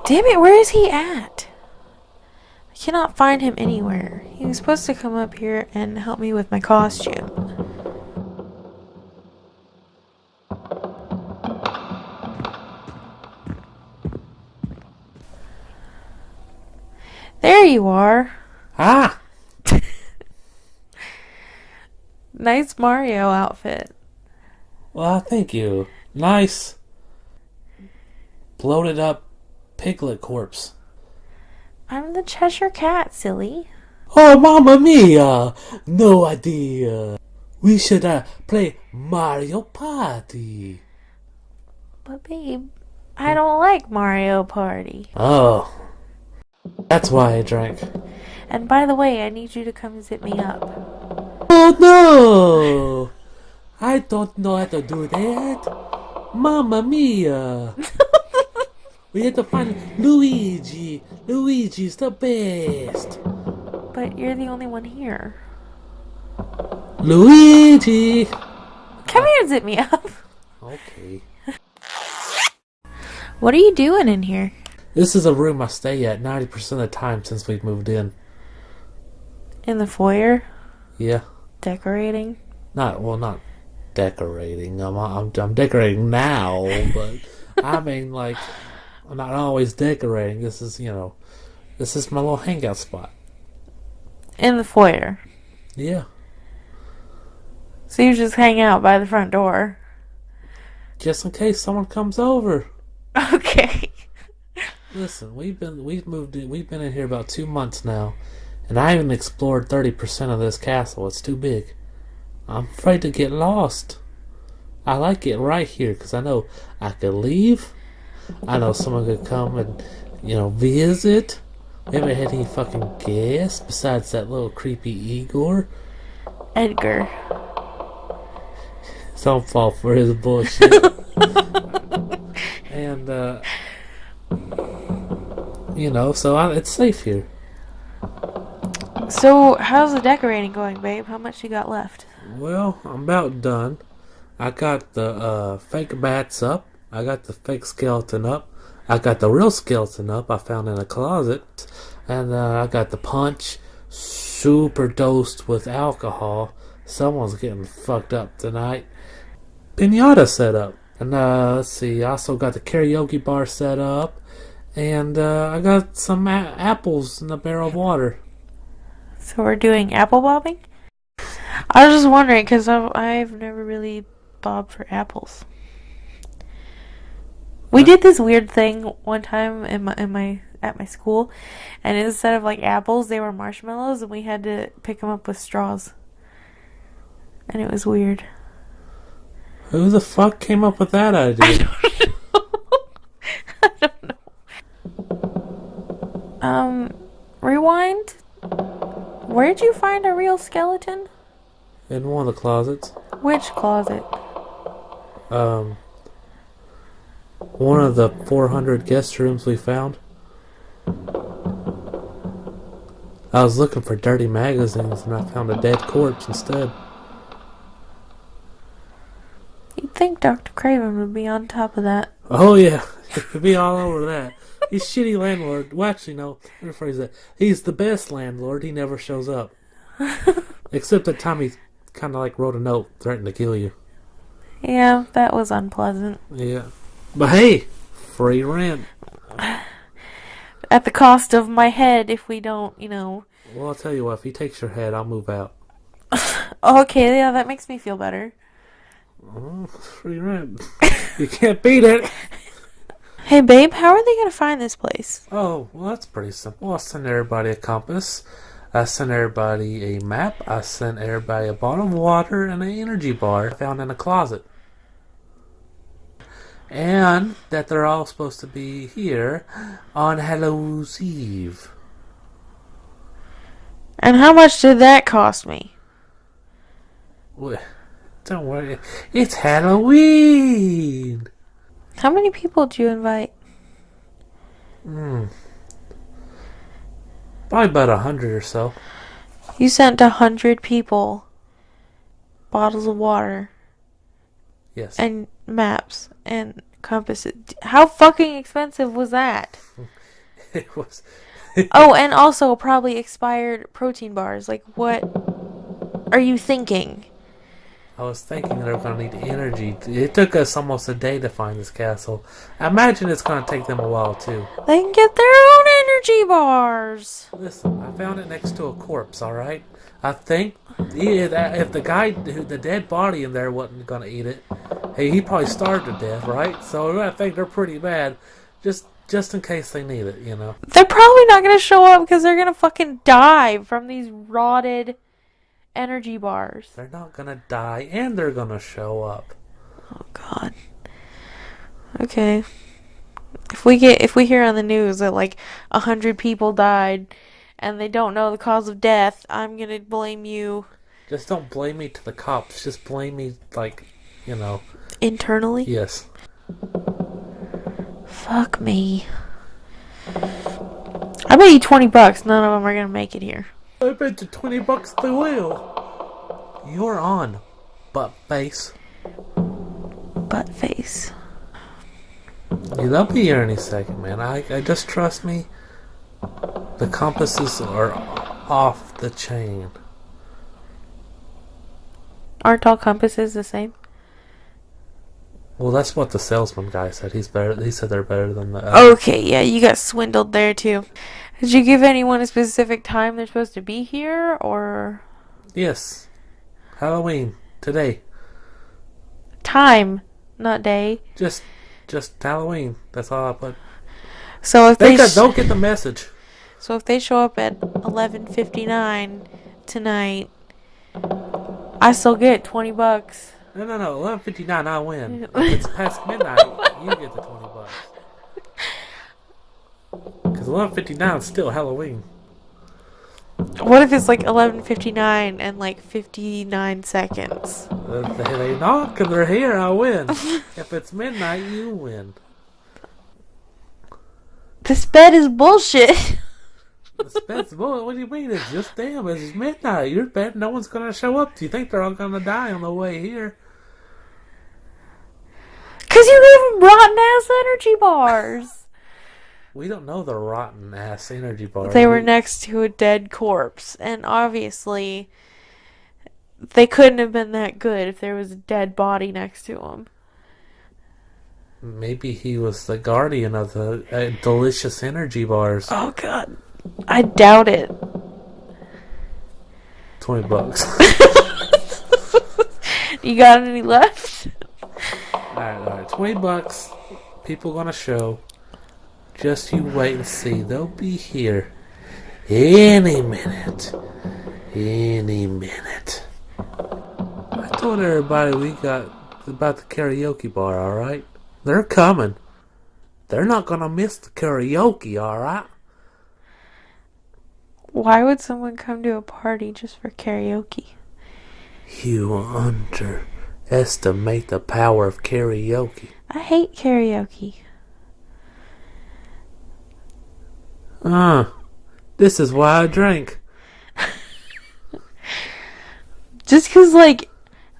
Damn it, where is he at? I cannot find him anywhere. He was supposed to come up here and help me with my costume. There you are. Ah! Nice Mario outfit. Well, thank you. Nice bloated up piglet corpse. I'm the Cheshire Cat, silly. Oh, Mamma Mia! No idea. We should play Mario Party. But babe, I don't like Mario Party. Oh, that's why I drank. And by the way, I need you to come zip me up. Oh no! I don't know how to do that. Mamma Mia! We have to find Luigi. Luigi's the best. But you're the only one here. Luigi! Come here and zip me up. Okay. What are you doing in here? This is a room I stay at 90% of the time since we've moved in. In the foyer? Yeah. Decorating? Not decorating. I'm decorating now, but I mean, like, I'm not always decorating. This is my little hangout spot. In the foyer. Yeah. So you just hang out by the front door? Just in case someone comes over. Okay. Listen, we've been in here about 2 months now, and I haven't explored 30% of this castle. It's too big. I'm afraid to get lost. I like it right here because I know I could leave. I know someone could come and, visit. We haven't had any fucking guests besides that little creepy Igor. Edgar. Don't fall for his bullshit. And, so it's safe here. So, how's the decorating going, babe? How much you got left? Well, I'm about done. I got the fake bats up. I got the fake skeleton up. I got the real skeleton up I found in a closet. And I got the punch super dosed with alcohol. Someone's getting fucked up tonight. Pinata set up. And let's see, I also got the karaoke bar set up. And I got some apples in a barrel of water. So we're doing apple bobbing? I was just wondering because I've never really bobbed for apples. We did this weird thing one time at my school, and instead of like apples, they were marshmallows, and we had to pick them up with straws. And it was weird. Who the fuck came up with that idea? I don't know. Rewind? Where'd you find a real skeleton? In one of the closets. Which closet? One of the 400 guest rooms we found. I was looking for dirty magazines and I found a dead corpse instead. You'd think Dr. Craven would be on top of that. Oh yeah, he'd be all over that. He's shitty landlord. Well, actually, no. Let me rephrase that. He's the best landlord. He never shows up. Except the time he kind of like wrote a note threatening to kill you. Yeah, that was unpleasant. Yeah. But hey, free rent. At the cost of my head if we don't, Well, I'll tell you what. If he takes your head, I'll move out. Okay, yeah, that makes me feel better. Oh, free rent. You can't beat it. Hey, babe, how are they going to find this place? Oh, well, that's pretty simple. I sent everybody a compass. I sent everybody a map. I sent everybody a bottle of water and an energy bar found in a closet. And that they're all supposed to be here on Halloween's Eve. And how much did that cost me? Don't worry. It's Halloween! How many people did you invite? Probably about 100 or so. You sent 100 people bottles of water. Yes. And maps and compasses. How fucking expensive was that? It was. Oh, and also probably expired protein bars. Like, what are you thinking? I was thinking they were going to need energy. It took us almost a day to find this castle. I imagine it's going to take them a while too. They can get their own energy bars. Listen, I found it next to a corpse, alright? I think if the guy, the dead body in there wasn't going to eat it, hey, he probably starved to death, right? So I think they're pretty bad. Just in case they need it, you know. They're probably not gonna show up because they're gonna fucking die from these rotted energy bars. They're not going to die, and they're going to show up. Oh God. Okay. If we hear on the news that like 100 people died and they don't know the cause of death, I'm gonna blame you. Just don't blame me to the cops. Just blame me, like, you know. Internally? Yes. Fuck me. I bet you $20 none of them are gonna make it here. I bet you $20 they will. You're on, butt face. Butt face. Yeah, they'll be here any second, man. I just trust me. The compasses are off the chain. Aren't all compasses the same? Well, that's what the salesman guy said. He's better. He said they're better than the. Okay, yeah, you got swindled there too. Did you give anyone a specific time they're supposed to be here, or Yes, Halloween today. time, not day? Just Halloween. That's all I put. So if Don't get the message. so if they show up at 11:59 tonight, I still get $20. No. 11:59, I win. If it's past midnight, you get the $20. Because 11:59 is still Halloween. What if it's like 11:59 and like 59 seconds? They knock and they're here, I win. If it's midnight, you win. This bet is bullshit. What do you mean? It's just them. It's midnight. You're betting no one's going to show up. Do you think they're all going to die on the way here? Cause you gave them rotten ass energy bars. We don't know the rotten ass energy bar. They were next to a dead corpse, and obviously they couldn't have been that good if there was a dead body next to them. Maybe he was the guardian of the delicious energy bars. Oh God, I doubt it. $20. You got any left? Alright. $20. People gonna show. Just you wait and see. They'll be here any minute. Any minute. I told everybody we got about the karaoke bar, alright? They're coming. They're not gonna miss the karaoke, alright? Why would someone come to a party just for karaoke? You underestimate the power of karaoke. I hate karaoke. This is why I drink. Just cause like,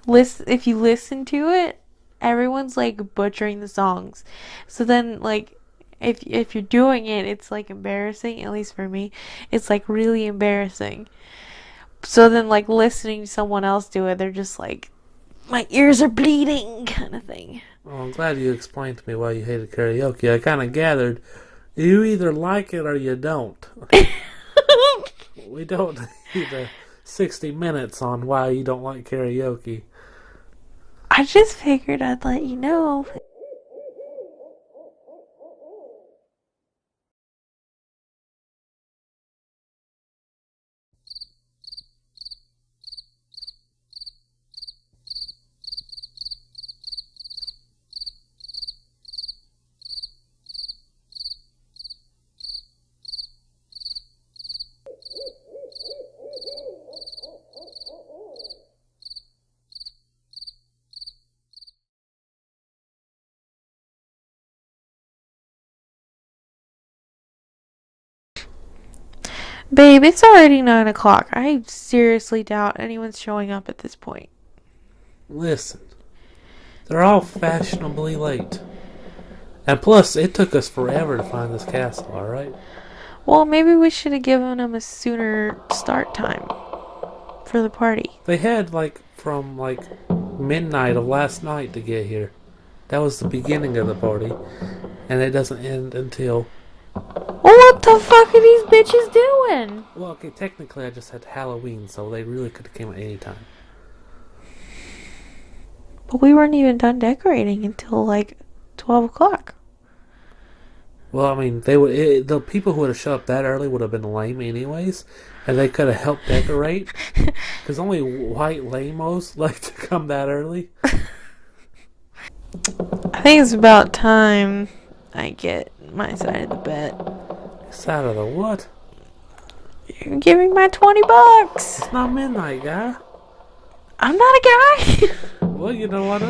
if you listen to it, everyone's like butchering the songs. So then like, if you're doing it, it's like embarrassing. At least for me, it's like really embarrassing. So then like listening to someone else do it, they're just like, my ears are bleeding, kind of thing. Well, I'm glad you explained to me why you hated karaoke. I kind of gathered you either like it or you don't. We don't need 60 minutes on why you don't like karaoke. I just figured I'd let you know. Babe, it's already 9 o'clock. I seriously doubt anyone's showing up at this point. Listen, they're all fashionably late. And plus, it took us forever to find this castle, alright? Well, maybe we should have given them a sooner start time for the party. They had, from, midnight of last night to get here. That was the beginning of the party. And it doesn't end until... Well, what the fuck are these bitches doing? Well, okay, technically I just had Halloween, so they really could have came at any time. But we weren't even done decorating until 12 o'clock. Well, I mean, the people who would have showed up that early would have been lame anyways, and they could have helped decorate. Because only white lamos like to come that early. I think it's about time I get my side of the bet. Side of the what? You're giving my $20. It's not midnight, guy. I'm not a guy. Well, you know what?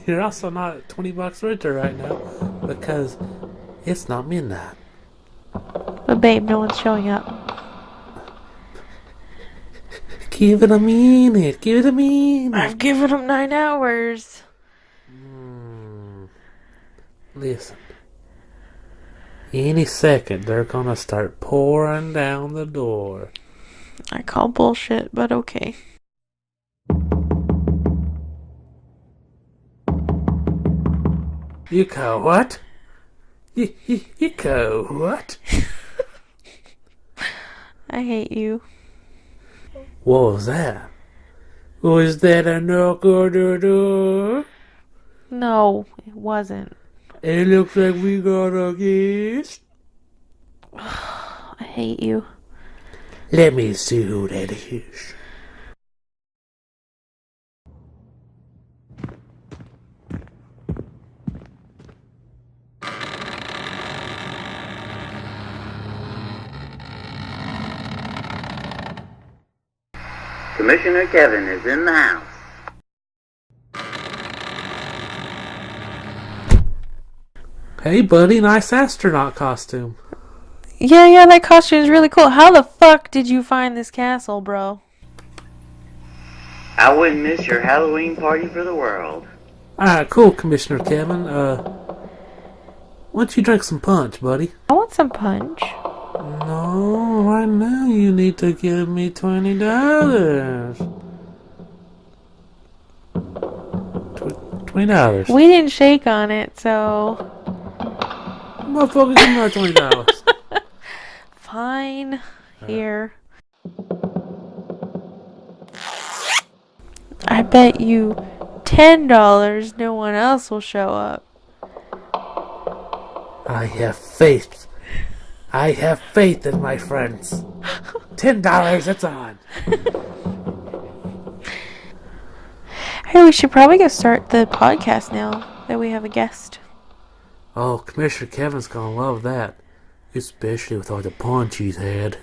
You're also not $20 richer right now because it's not midnight. But babe, no one's showing up. Give it a minute. Give it a minute. I've given them 9 hours. Listen. Any second, they're gonna start pouring down the door. I call bullshit, but okay. You call what? You call what? I hate you. What was that? Was that a knock on the door? No, it wasn't. It looks like we got a guest. I hate you. Let me see who that is. Commissioner Kevin is in the house. Hey, buddy, nice astronaut costume. Yeah, that costume is really cool. How the fuck did you find this castle, bro? I wouldn't miss your Halloween party for the world. Alright, cool, Commissioner Kevin. Why don't you drink some punch, buddy? I want some punch. No, right now you need to give me $20. $20. We didn't shake on it, so... Motherfucker, give me my $20. Fine. Here. I bet you $10 no one else will show up. I have faith. I have faith in my friends. $10, it's on. Hey, we should probably go start the podcast now that we have a guest. Oh, Commissioner Kevin's gonna love that. Especially with all the punch he's had.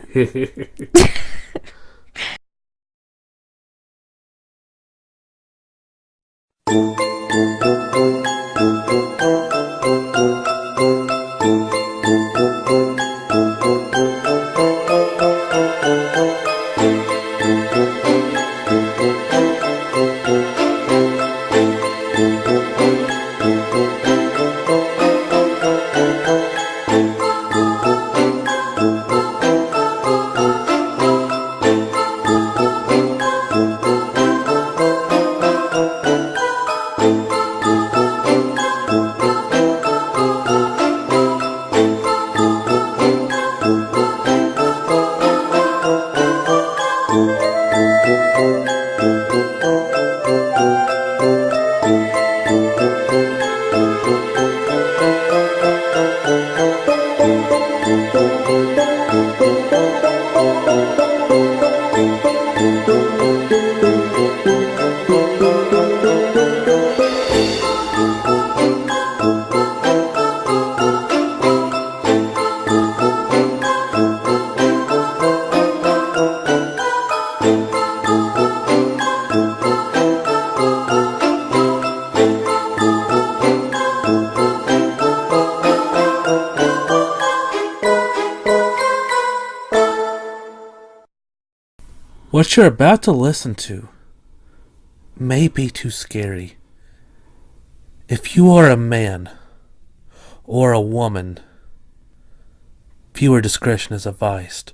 What you're about to listen to may be too scary. If you are a man or a woman, viewer discretion is advised.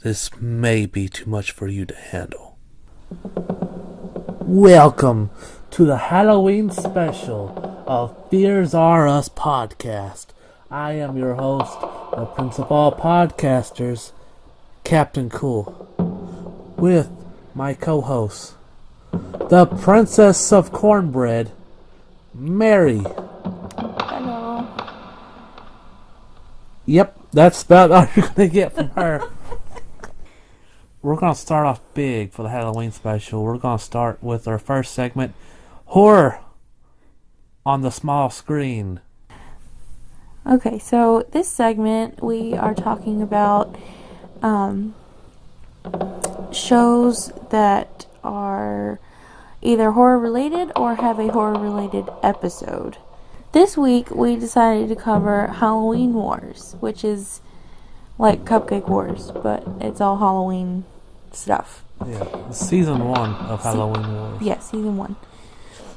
This may be too much for you to handle. Welcome to the Halloween special of Fears Are Us podcast. I am your host, the Prince of all podcasters, Captain Cool, with my co-host, the Princess of Cornbread, Mary. Hello. Yep, that's about all you're gonna get from her. We're gonna start off big for the Halloween special. We're gonna start with our first segment, horror on the small screen. Okay, so this segment we are talking about shows that are either horror related or have a horror related episode. This week we decided to cover Halloween Wars, which is like Cupcake Wars, but it's all Halloween stuff. Yeah, season 1 of Halloween Wars. Yeah, season 1.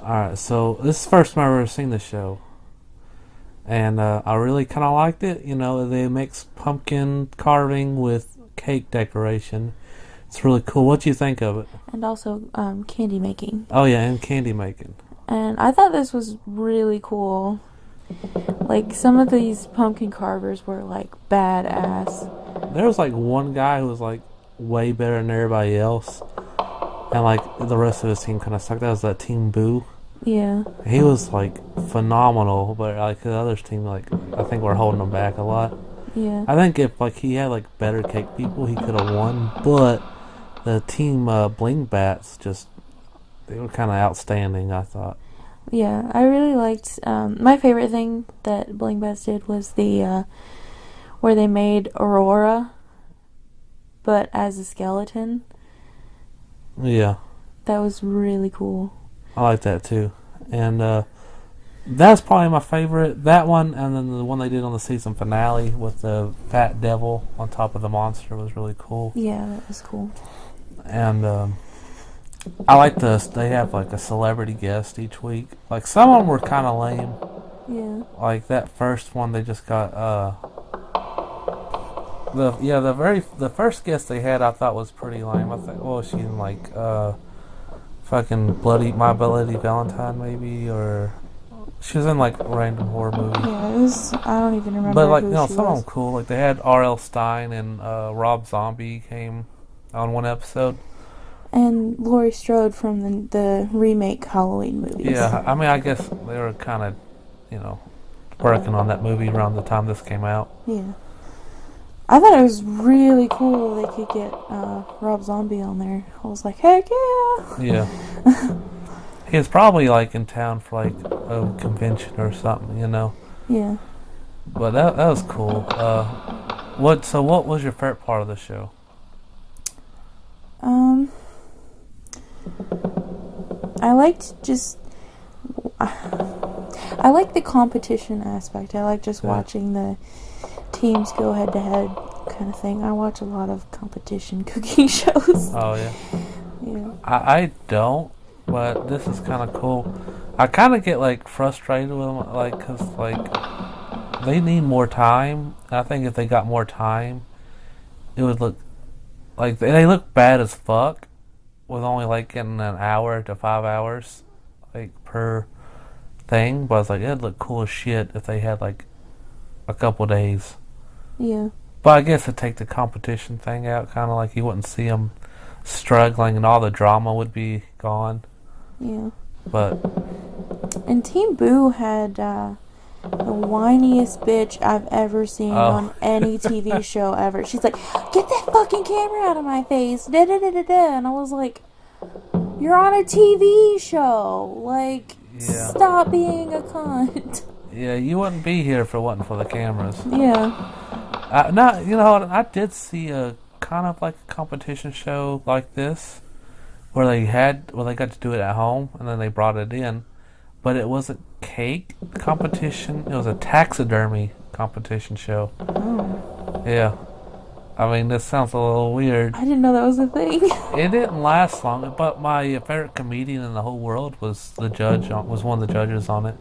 Alright, so this is the first time I've ever seen the show. And I really kind of liked it. You know, they mix pumpkin carving with cake decoration. It's really cool. What do you think of it? And also candy making. Oh yeah, and candy making. And I thought this was really cool. Like, some of these pumpkin carvers were like badass. There was like one guy who was like way better than everybody else. And like the rest of his team kind of sucked. That was that Team Boo. Yeah. He was like phenomenal, but like the other team, like I think we're holding him back a lot. Yeah. I think if like he had like better cake people, he could have won. But the team Bling Bats they were kind of outstanding, I thought. Yeah, I really liked. My favorite thing that Bling Bats did was the where they made Aurora, but as a skeleton. Yeah, That was really cool. I like that too. And that's probably my favorite. That one, and then the one they did on the season finale with the fat devil on top of the monster was really cool. Yeah, that was cool. And I like this. They have like a celebrity guest each week. Like some of them were kind of lame. Yeah. Like that first one, they just got the first guest they had I thought was pretty lame. I think she in like fucking My Bloody Valentine maybe, or she was in like a random horror movie. Yeah, it was. I don't even remember. But like who no, she some of was. them cool. Like they had R.L. Stein and Rob Zombie came on one episode. And Laurie Strode from the remake Halloween movies. Yeah, I mean I guess they were kind of, working on that movie around the time this came out. Yeah. I thought it was really cool they could get Rob Zombie on there. I was like, heck yeah! Yeah. He was probably like in town for like a convention or something, Yeah. But that was cool. What was your favorite part of the show? I liked I like the competition aspect. I like just watching the teams go head to head kind of thing. I watch a lot of competition cooking shows. Oh yeah. Yeah. I don't, but this is kind of cool. I kind of get like frustrated with them, like, cause like they need more time. I think if they got more time, it would look like they look bad as fuck with only like getting an hour to 5 hours like per thing. But I was like, it'd look cool as shit if they had like a couple days. Yeah. But I guess to take the competition thing out, kind of like you wouldn't see them struggling and all the drama would be gone. Yeah. But And Team Boo had the whiniest bitch I've ever seen on any TV show ever. She's like, get that fucking camera out of my face. Da da da da da. And I was like, you're on a TV show. Like, stop being a cunt. yeah, you wouldn't be here if it wasn't for the cameras. Yeah. I did see a kind of like a competition show like this where they got to do it at home and then they brought it in, but it wasn't cake competition. It was a taxidermy competition show. Oh. Yeah. I mean, this sounds a little weird. I didn't know that was a thing. It didn't last long, but my favorite comedian in the whole world was one of the judges on it.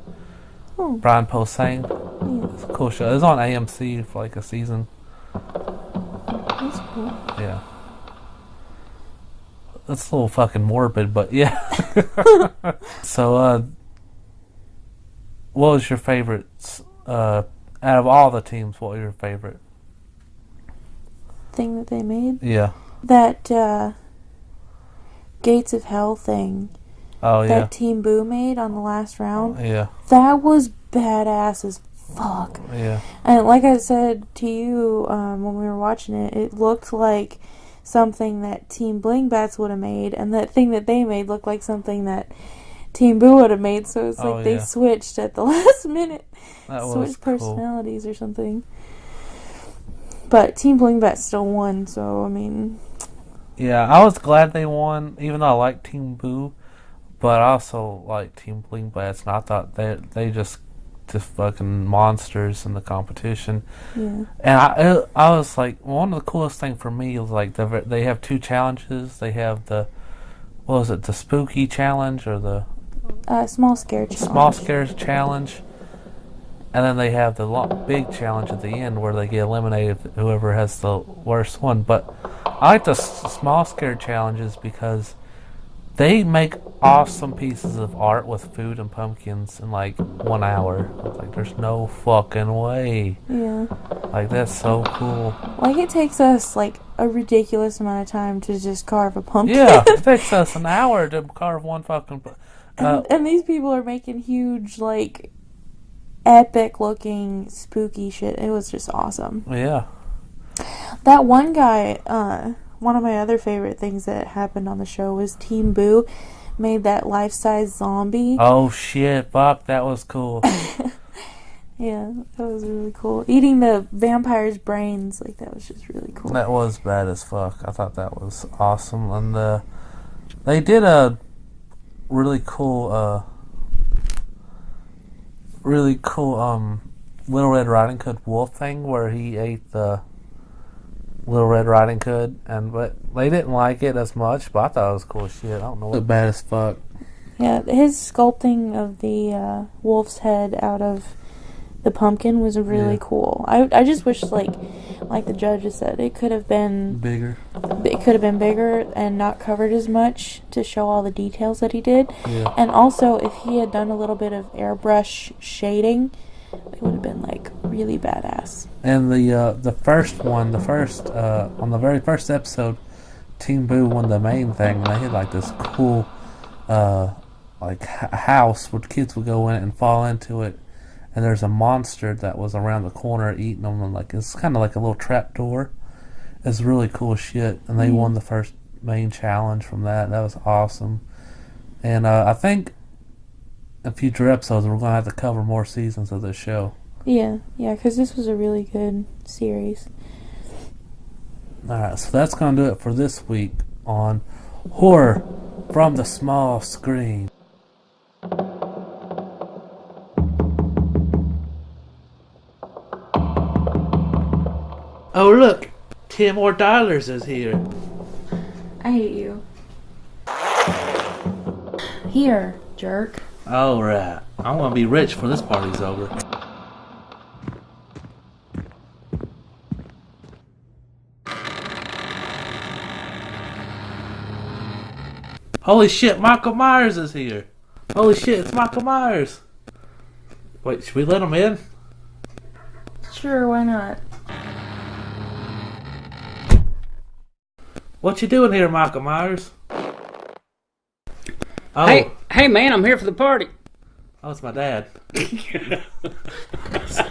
Oh. Brian Posehn. It's a cool show. It was on AMC for like a season. That's cool. Yeah. That's a little fucking morbid, but yeah. So, what was your favorite? Out of all the teams, what was your favorite? Thing that they made? Yeah. That Gates of Hell thing Oh, yeah. that Team Boo made on the last round. Yeah. That was badass as fuck. Yeah. And like I said to you when we were watching it, it looked like something that Team Bling Bats would have made, and that thing that they made looked like something that Team Boo would have made. So it's like they switched at the last minute, switched personalities or something. But Team Bling Bats still won, so I mean. Yeah, I was glad they won, even though I like Team Boo, but I also like Team Bling Bats, and I thought they just fucking monsters in the competition. Yeah. And I was like, one of the coolest thing for me was like they have two challenges. They have the spooky challenge or the small scare challenge. Small scares challenge, and then they have the big challenge at the end where they get eliminated whoever has the worst one. But I like the small scare challenges because they make awesome pieces of art with food and pumpkins in like 1 hour. Like, there's no fucking way. Yeah. Like, that's so cool. Like, it takes us like a ridiculous amount of time to just carve a pumpkin. Yeah, it takes us an hour to carve one fucking. And these people are making huge, like, epic looking spooky shit. It was just awesome. Yeah. That one guy, one of my other favorite things that happened on the show was Team Boo made that life-size zombie. Oh shit, fuck, that was cool. Yeah, that was really cool. Eating the vampire's brains, like, that was just really cool. That was bad as fuck. I thought that was awesome. And they did a really cool Little Red Riding Hood wolf thing where he ate the Little Red Riding Hood, but they didn't like it as much, but I thought it was cool as shit. I don't know. It looked bad as fuck. Yeah, his sculpting of the wolf's head out of the pumpkin was really cool. I just wish, like the judges said, it could have been bigger. It could have been bigger and not covered as much to show all the details that he did. Yeah. And also, if he had done a little bit of airbrush shading, it would have been like really badass. And the first one, on the very first episode, Team Boo won the main thing, and they had like this cool house where kids would go in it and fall into it, and there's a monster that was around the corner eating them, and like it's kind of like a little trap door. It's really cool shit, and they won the first main challenge from that. That was awesome. And I think in future episodes we're gonna have to cover more seasons of this show. Yeah, because this was a really good series. Alright, so that's gonna do it for this week on Horror from the Small Screen. Oh look, Tim O'Dollars is here. I hate you. Here, jerk. Alright, I'm gonna be rich before this party's over. Holy shit, Michael Myers is here. Holy shit, it's Michael Myers. Wait, should we let him in? Sure, why not? What you doing here, Michael Myers? Oh, Hey man, I'm here for the party. oh, it's my dad.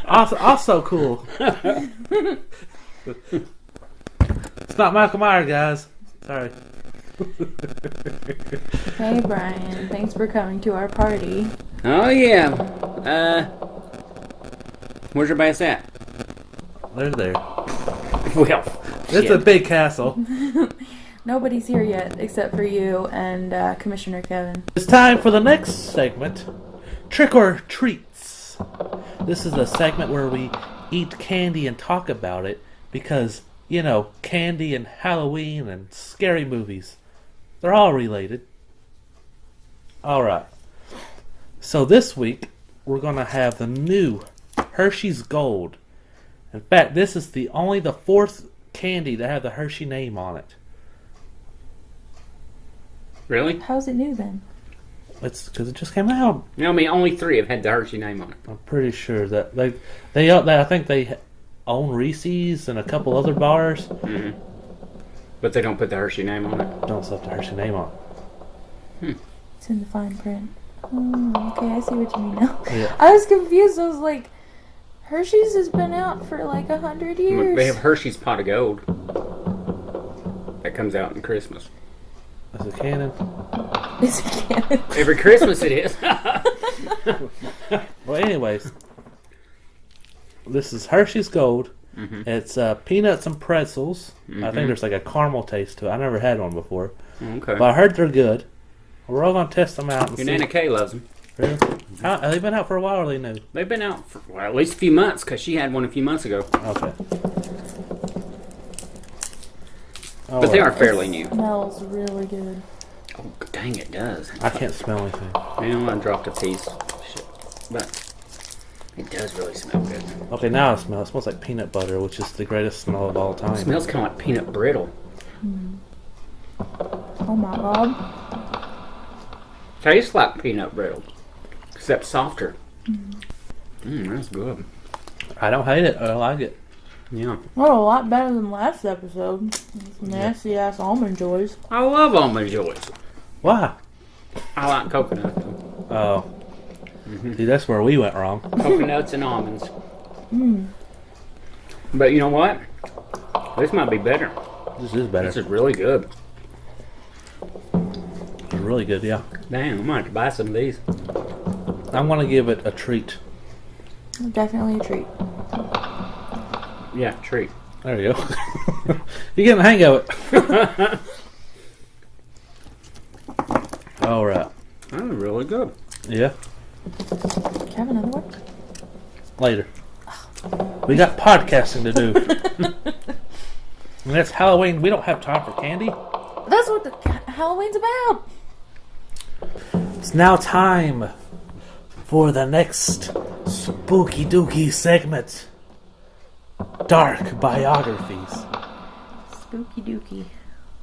also cool. It's not Michael Myers, guys. Sorry. Hey, Brian. Thanks for coming to our party. Oh yeah. Where's your bass at? They're there. Well, It's a big castle. Nobody's here yet except for you and Commissioner Kevin. It's time for the next segment, Trick or Treats. This is a segment where we eat candy and talk about it because, you know, candy and Halloween and scary movies, they're all related. Alright. So this week, we're going to have the new Hershey's Gold. In fact, this is only the fourth candy to have the Hershey name on it. Really? How's it new then? It's because it just came out. You know, I mean, only 3 have had the Hershey name on it. I'm pretty sure that I think they own Reese's and a couple other bars. Mm-hmm. But they don't put the Hershey name on it. Don't set the Hershey name on it. It's in the fine print. Oh, okay, I see what you mean now. Yeah. I was confused. I was like, Hershey's has been out for like 100 years. They have Hershey's Pot of Gold. That comes out in Christmas. That's a cannon. It's a cannon. Every Christmas it is. Well, anyways, this is Hershey's Gold. Mm-hmm. It's peanuts and pretzels. I think there's like a caramel taste to it. I never had one before, Okay. but I heard they're good. We're all gonna test them out and Your see. Nana Kay loves them. Really? Have they been out for a while, or are they new? They've been out for at least a few months because she had one a few months ago. Okay. But they are fairly new. Smells really good. Oh, dang, it does. I can't smell anything. You know, I dropped a piece. Shit. But it does really smell good. Okay, now I smell. It smells like peanut butter, which is the greatest smell of all time. It smells kind of like peanut brittle. Oh my god. Tastes like peanut brittle, except softer. That's good. I don't hate it. I like it. Yeah. Well, a lot better than last episode. Those nasty ass almond joys. I love almond joys. Why? I like coconut though. Oh. See, that's where we went wrong. Coconuts and almonds. But you know what? This might be better. This is better. This is really good. It's really good, yeah. Damn, I might have to buy some of these. I'm going to give it a treat. Definitely a treat. Yeah, treat. There you go. You're getting the hang of it. All right. Oh, really good. Yeah. Can I have another one? Later. We got podcasting to do. And that's Halloween. We don't have time for candy. That's what Halloween's about. It's now time for the next spooky dooky segment. Dark biographies. Spooky dooky.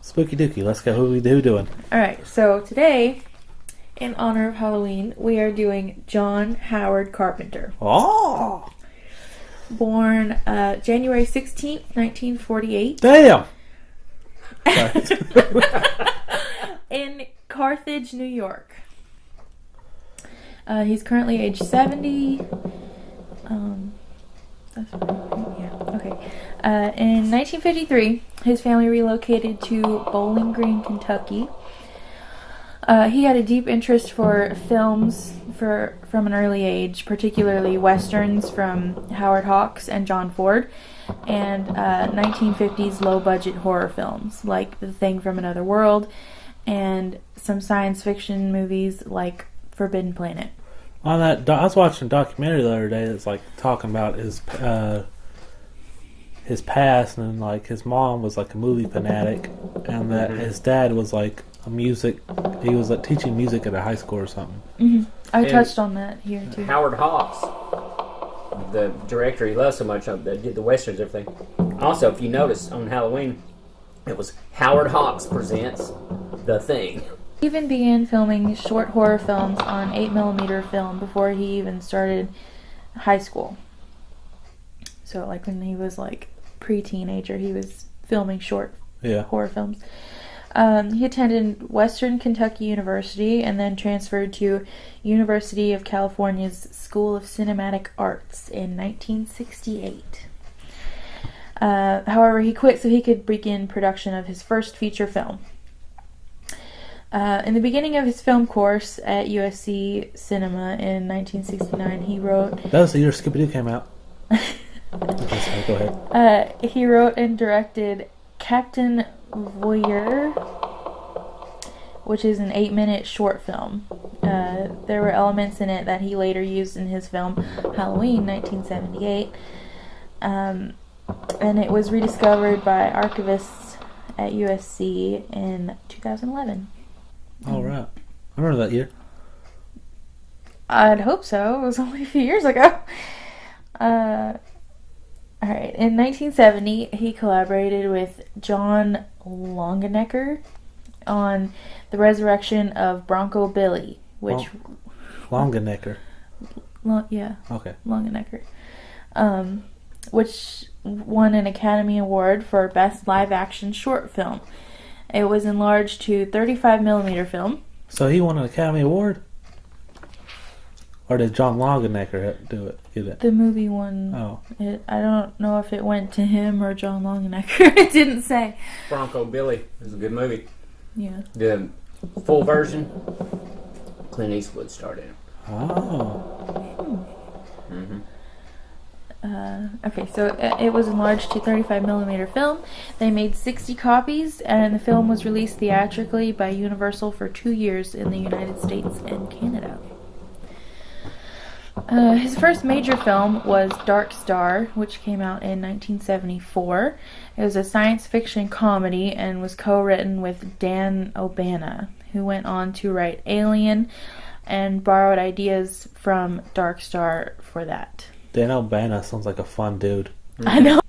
Spooky dooky. Let's go. Who doing? Alright, so today, in honor of Halloween, we are doing John Howard Carpenter. Oh, Born January 16th, 1948. damn. In Carthage, New York. He's currently age 70. That's right. Yeah. Okay. In 1953, his family relocated to Bowling Green, Kentucky. He had a deep interest for films from an early age, particularly westerns from Howard Hawks and John Ford, and 1950s low-budget horror films like The Thing from Another World, and some science fiction movies like Forbidden Planet. On that, I was watching a documentary the other day that's like talking about his past, and like his mom was like a movie fanatic, and that his dad was like he was like teaching music at a high school or something. I touched on that here too. Howard Hawks, the director he loves so much, that did the westerns and everything. Also, if you notice on Halloween, it was Howard Hawks presents The Thing. He even began filming short horror films on 8mm film before he even started high school. So like when he was like pre-teenager, he was filming short horror films. He attended Western Kentucky University and then transferred to University of California's School of Cinematic Arts in 1968. However, he quit so he could begin production of his first feature film. In the beginning of his film course at USC Cinema in 1969, he wrote... That was the year Scooby-Doo came out. Okay, sorry, go ahead. He wrote and directed Captain Voyeur, which is an 8-minute short film. There were elements in it that he later used in his film Halloween, 1978. And it was rediscovered by archivists at USC in 2011. All right. I remember that year. I'd hope so. It was only a few years ago. All right. In 1970, he collaborated with John Longenecker on the resurrection of Bronco Billy, which Longenecker. yeah, Okay. Longenecker, which won an Academy Award for Best Live Action Short Film. It was enlarged to 35mm film. So he won an Academy Award? Or did John Longenecker get it? The movie won. Oh. I don't know if it went to him or John Longenecker. It didn't say. Bronco Billy is a good movie. Yeah. The full version, Clint Eastwood starred in it. Oh. Okay, so it was enlarged to 35mm film. They made 60 copies, and the film was released theatrically by Universal for 2 years in the United States and Canada. His first major film was Dark Star, which came out in 1974. It was a science fiction comedy and was co-written with Dan O'Bannon, who went on to write Alien and borrowed ideas from Dark Star for that. Dan O'Bannon sounds like a fun dude. I know.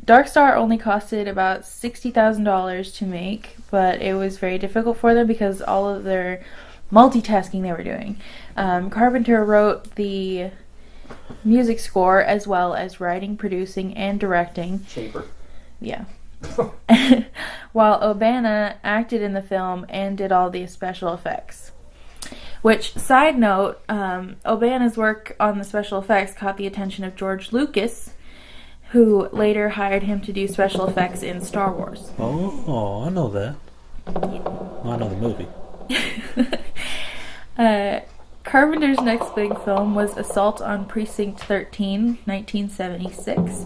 Dark Star only costed about $60,000 to make, but it was very difficult for them because all of their multitasking they were doing. Carpenter wrote the music score as well as writing, producing, and directing. Cheaper. Yeah. While O'Bannon acted in the film and did all the special effects. Which, side note, O'Bannon's work on the special effects caught the attention of George Lucas, who later hired him to do special effects in Star Wars. Oh, I know that. Well, I know the movie. Carpenter's next big film was Assault on Precinct 13, 1976.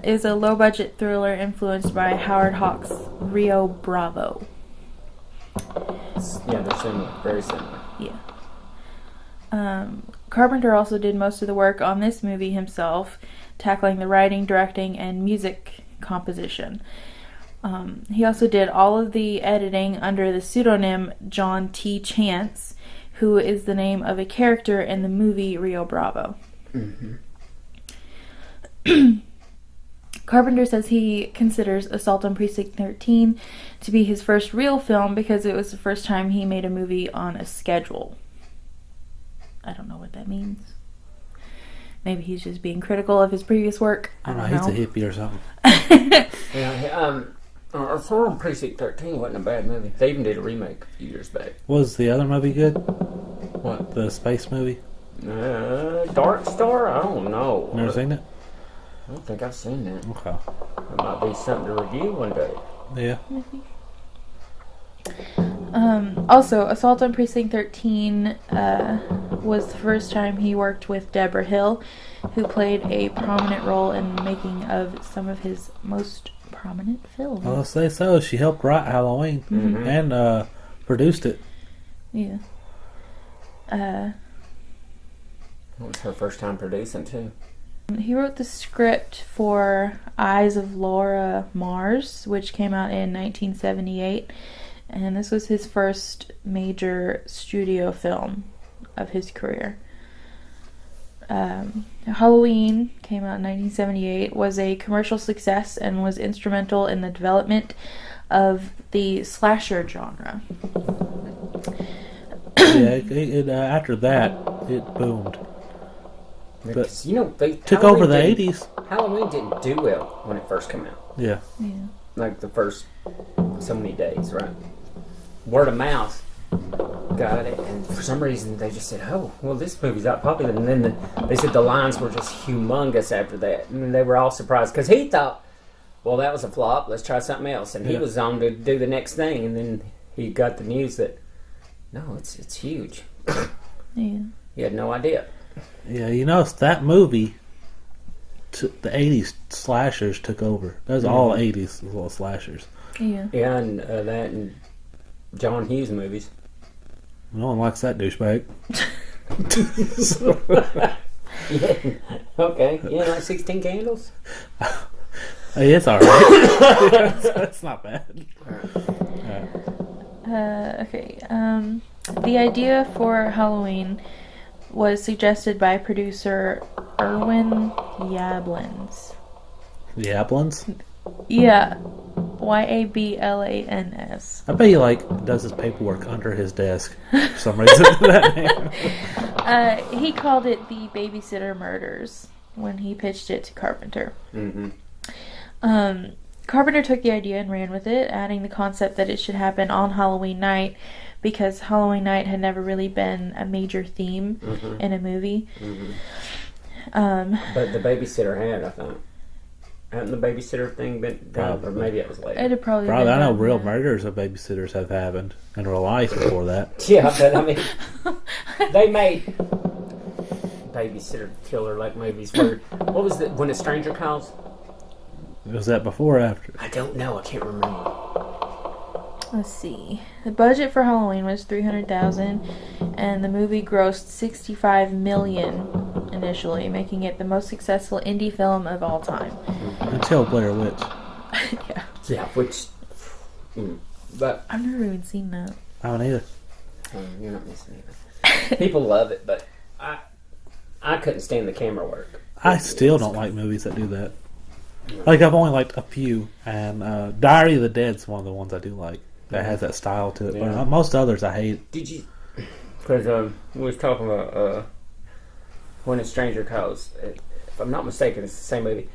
It was a low-budget thriller influenced by Howard Hawks' Rio Bravo. Yeah, they're similar. Very similar. Yeah. Carpenter also did most of the work on this movie himself, tackling the writing, directing, and music composition. He also did all of the editing under the pseudonym John T. Chance, who is the name of a character in the movie Rio Bravo. Carpenter says he considers Assault on Precinct 13 to be his first real film because it was the first time he made a movie on a schedule. I don't know what that means. Maybe he's just being critical of his previous work. I don't know. He's a hippie or something. Yeah, Assault on Precinct 13 wasn't a bad movie. They even did a remake a few years back. Was the other movie good? What? The space movie? Dark Star? I don't know. Never seen it? I don't think I've seen that. Okay. It might be something to review one day. Yeah. Also, Assault on Precinct 13 was the first time he worked with Deborah Hill, who played a prominent role in the making of some of his most prominent films. I'll say so. She helped write Halloween and produced it. Yeah. It was her first time producing, too. He wrote the script for Eyes of Laura Mars, which came out in 1978. And this was his first major studio film of his career. Halloween came out in 1978, was a commercial success and was instrumental in the development of the slasher genre. Yeah, after that, it boomed. But, you know, they took over the 80s. Halloween didn't do well when it first came out. Yeah. Like the first so many days, right? Word of mouth got it, and for some reason they just said, oh, well, this movie's not popular. And then they said the lines were just humongous after that. And they were all surprised because he thought, well, that was a flop, let's try something else. And he was on to do the next thing, and then he got the news that, no, it's huge. Yeah. He had no idea. Yeah, you know, it's that movie, the 80s slashers took over. That was all 80s little slashers. Yeah. Yeah, and that and John Hughes movies. No one likes that douchebag. Yeah. Okay. Yeah, like 16 Candles? Hey, it's alright. That's not bad. Okay. The idea for Halloween was suggested by producer Erwin Yablans. The Applins? Yeah. Yablans. I bet he does his paperwork under his desk for some reason. That name. He called it the Babysitter Murders when he pitched it to Carpenter. Mm-hmm. Carpenter took the idea and ran with it, adding the concept that it should happen on Halloween night because Halloween night had never really been a major theme in a movie. But the babysitter had, I think. Hadn't the babysitter thing been done? Or maybe it was later. It'd probably Probably, been I know done, real yeah. murders of babysitters have happened in real life before that. Yeah, but I mean, they made babysitter killer like movies where, what was the, When a Stranger Calls? Was that before or after? I don't know, I can't remember. Let's see. The budget for Halloween was $300,000, and the movie grossed $65 million initially, making it the most successful indie film of all time. Until Blair Witch. Yeah. Yeah, which, but I've never even seen that. I don't either. you're not missing anything. People love it, but I couldn't stand the camera work. I still don't like movies that do that. I've only liked a few, and Diary of the Dead's one of the ones I do like. That has that style to it. Yeah. But most others I hate. Did you? Because we was talking about When a Stranger Calls. If I'm not mistaken, it's the same movie.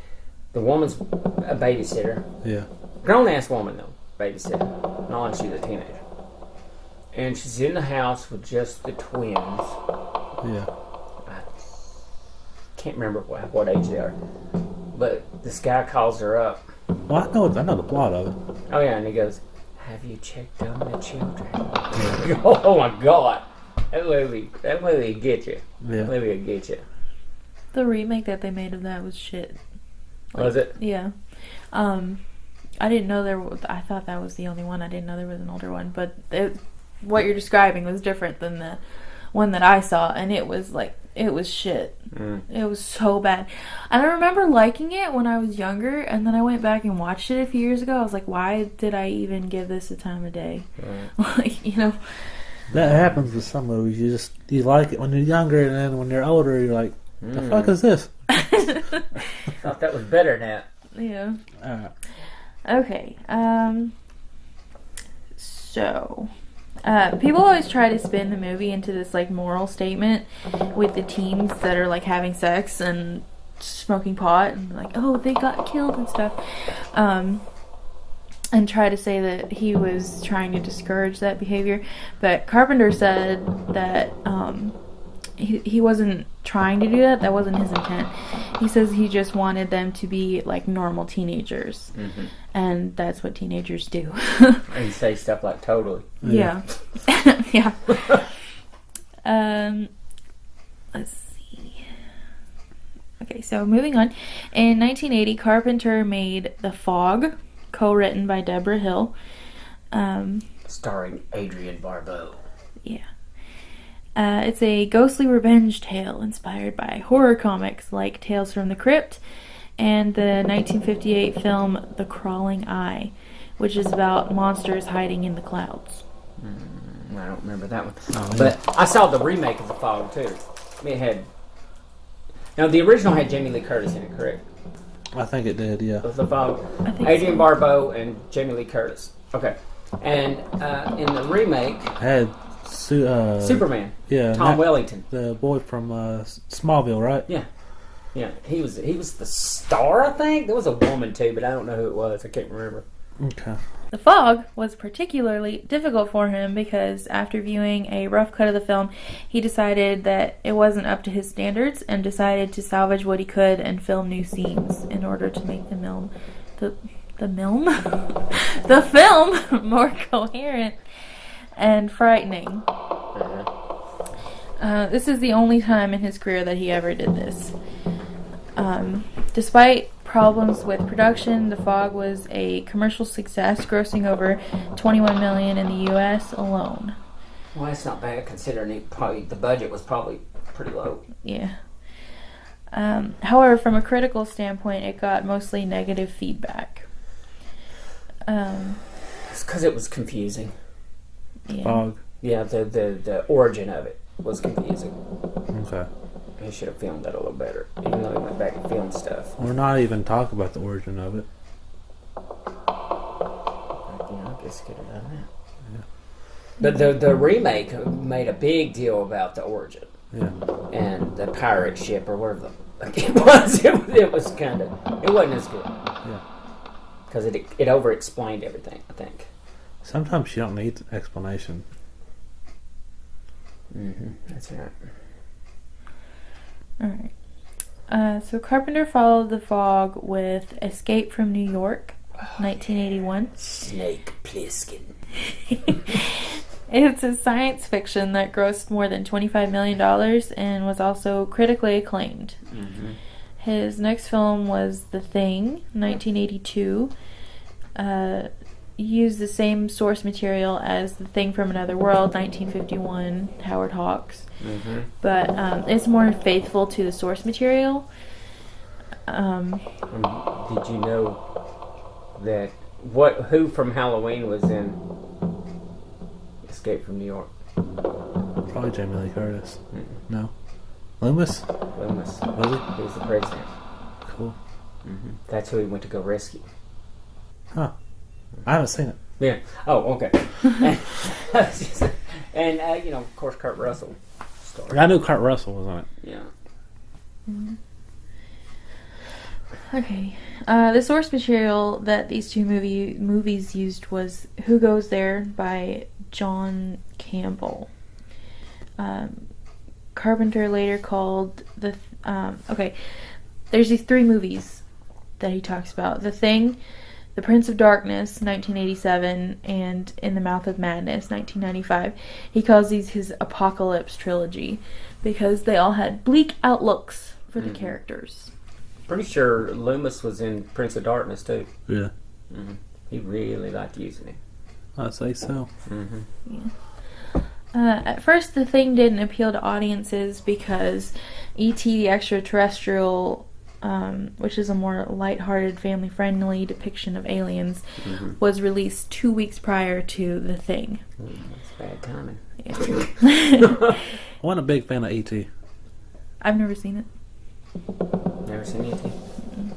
The woman's a babysitter, Yeah. grown ass woman though, babysitter. Not like she's a teenager, and she's in the house with just the twins. Yeah. I can't remember what age they are, but this guy calls her up. Well, I know the plot of it. Oh yeah, and he goes, "Have you checked on the children?" Oh my god, that movie will get you. Yeah. That movie will get you. The remake that they made of that was shit. Was it? Yeah. I didn't know there was... I thought that was the only one. I didn't know there was an older one. But what you're describing was different than the one that I saw. And it was shit. It was so bad. And I remember liking it when I was younger. And then I went back and watched it a few years ago. I was like, why did I even give this a time of day? Right. That happens with some movies. You like it when you're younger, and then when you're older, you're like, the fuck is this? Thought that was better than that. Yeah. Alright. Okay. So, people always try to spin the movie into this moral statement with the teens that are having sex and smoking pot and oh, they got killed and stuff. And try to say that he was trying to discourage that behavior. But Carpenter said that he wasn't trying to do that. That wasn't his intent. He says he just wanted them to be normal teenagers. And that's what teenagers do. And say stuff like totally. Yeah. Yeah. Let's see. Okay, so moving on. In 1980, Carpenter made The Fog, co-written by Deborah Hill. Starring Adrienne Barbeau. Yeah. It's a ghostly revenge tale inspired by horror comics like Tales from the Crypt and the 1958 film The Crawling Eye, which is about monsters hiding in the clouds. I don't remember that one. But I saw the remake of The Fog, too. It had... Now, the original had Jamie Lee Curtis in it, correct? I think it did, yeah. Of The Fog. I think Adrienne so. Barbeau and Jamie Lee Curtis. Okay. And in the remake, Had Superman. Yeah. Tom Wellington. The boy from Smallville, right? Yeah. Yeah. He was the star, I think. There was a woman, too, but I don't know who it was. I can't remember. Okay. The Fog was particularly difficult for him because after viewing a rough cut of the film, he decided that it wasn't up to his standards and decided to salvage what he could and film new scenes in order to make the film more coherent and frightening. This is the only time in his career that he ever did this. Despite problems with production, The Fog was a commercial success, grossing over $21 million in the U.S. alone. Well, that's not bad considering the budget was probably pretty low. Yeah. However, from a critical standpoint, it got mostly negative feedback. It's because it was confusing. Yeah. Fog. Yeah, the origin of it was confusing. Okay. he should have filmed that a little better, even though he went back and filmed stuff. We're not even talking about the origin of it. I guess could have done that. But the remake made a big deal about the origin Yeah. and the pirate ship or whatever it was. It was kind of, it wasn't as good. Yeah. Because it over-explained everything, I think. Sometimes you don't need explanation. That's right. Alright. So Carpenter followed The Fog with Escape from New York, 1981. Snake Plissken. It's a science fiction that grossed more than $25 million and was also critically acclaimed. His next film was The Thing, 1982. Used the same source material as The Thing from Another World, 1951, Howard Hawks. But it's more faithful to the source material. Did you know that who from Halloween was in Escape from New York? Probably Jamie Lee Curtis. No. Loomis? Loomis. Was he? He was the president. Cool. That's who he went to go rescue. Huh. I haven't seen it. Yeah. Oh, okay. and of course, Kurt Russell starred. I knew Kurt Russell was on it. Yeah. Okay. The source material that these two movies used was Who Goes There by John Campbell. Carpenter later called there's these three movies that he talks about. The Thing, The Prince of Darkness, 1987, and In the Mouth of Madness, 1995. He calls these his Apocalypse trilogy because they all had bleak outlooks for the characters. Pretty sure Loomis was in Prince of Darkness too. Yeah. He really liked using him. I'd say so. At first, The Thing didn't appeal to audiences because E.T. the Extraterrestrial, which is a more lighthearted, family-friendly depiction of aliens, was released 2 weeks prior to The Thing. That's bad timing. Yeah. I wasn't a big fan of E.T. I've never seen it. Never seen E.T.?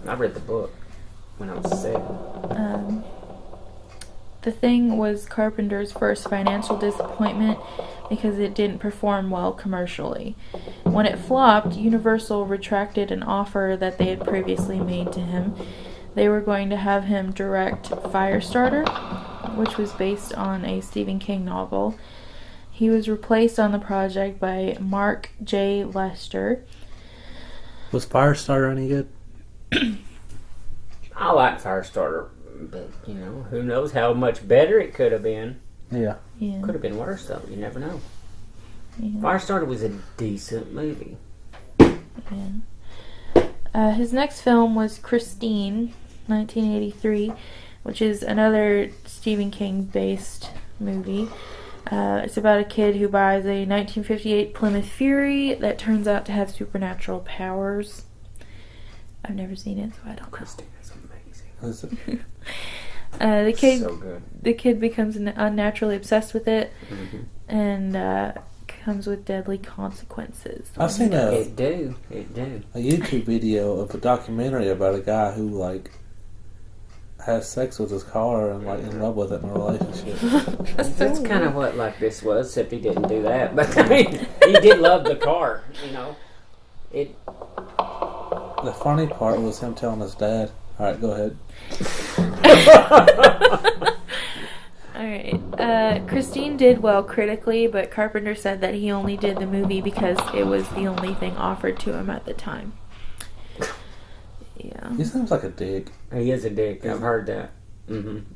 I read the book when I was 7. The Thing was Carpenter's first financial disappointment because it didn't perform well commercially. When it flopped, Universal retracted an offer that they had previously made to him. They were going to have him direct Firestarter, which was based on a Stephen King novel. He was replaced on the project by Mark J. Lester. Was Firestarter any good? I like Firestarter, but who knows how much better it could have been. Yeah. Yeah. Could have been worse though. You never know. Yeah. Firestarter was a decent movie. Yeah. His next film was Christine, 1983, which is another Stephen King-based movie. It's about a kid who buys a 1958 Plymouth Fury that turns out to have supernatural powers. I've never seen it, so I don't know. Christine is amazing. Is it? The kid, So good. the kid becomes unnaturally obsessed with it, and comes with deadly consequences. I've seen a It do. YouTube video of a documentary about a guy who has sex with his car and in love with it in a relationship. That's kind of what this was, except he didn't do that. But I mean, he did love the car. It. The funny part was him telling his dad. All right, go ahead. Alright. Christine did well critically, but Carpenter said that he only did the movie because it was the only thing offered to him at the time. Yeah. He seems like a dick. He is a dick. I've heard that.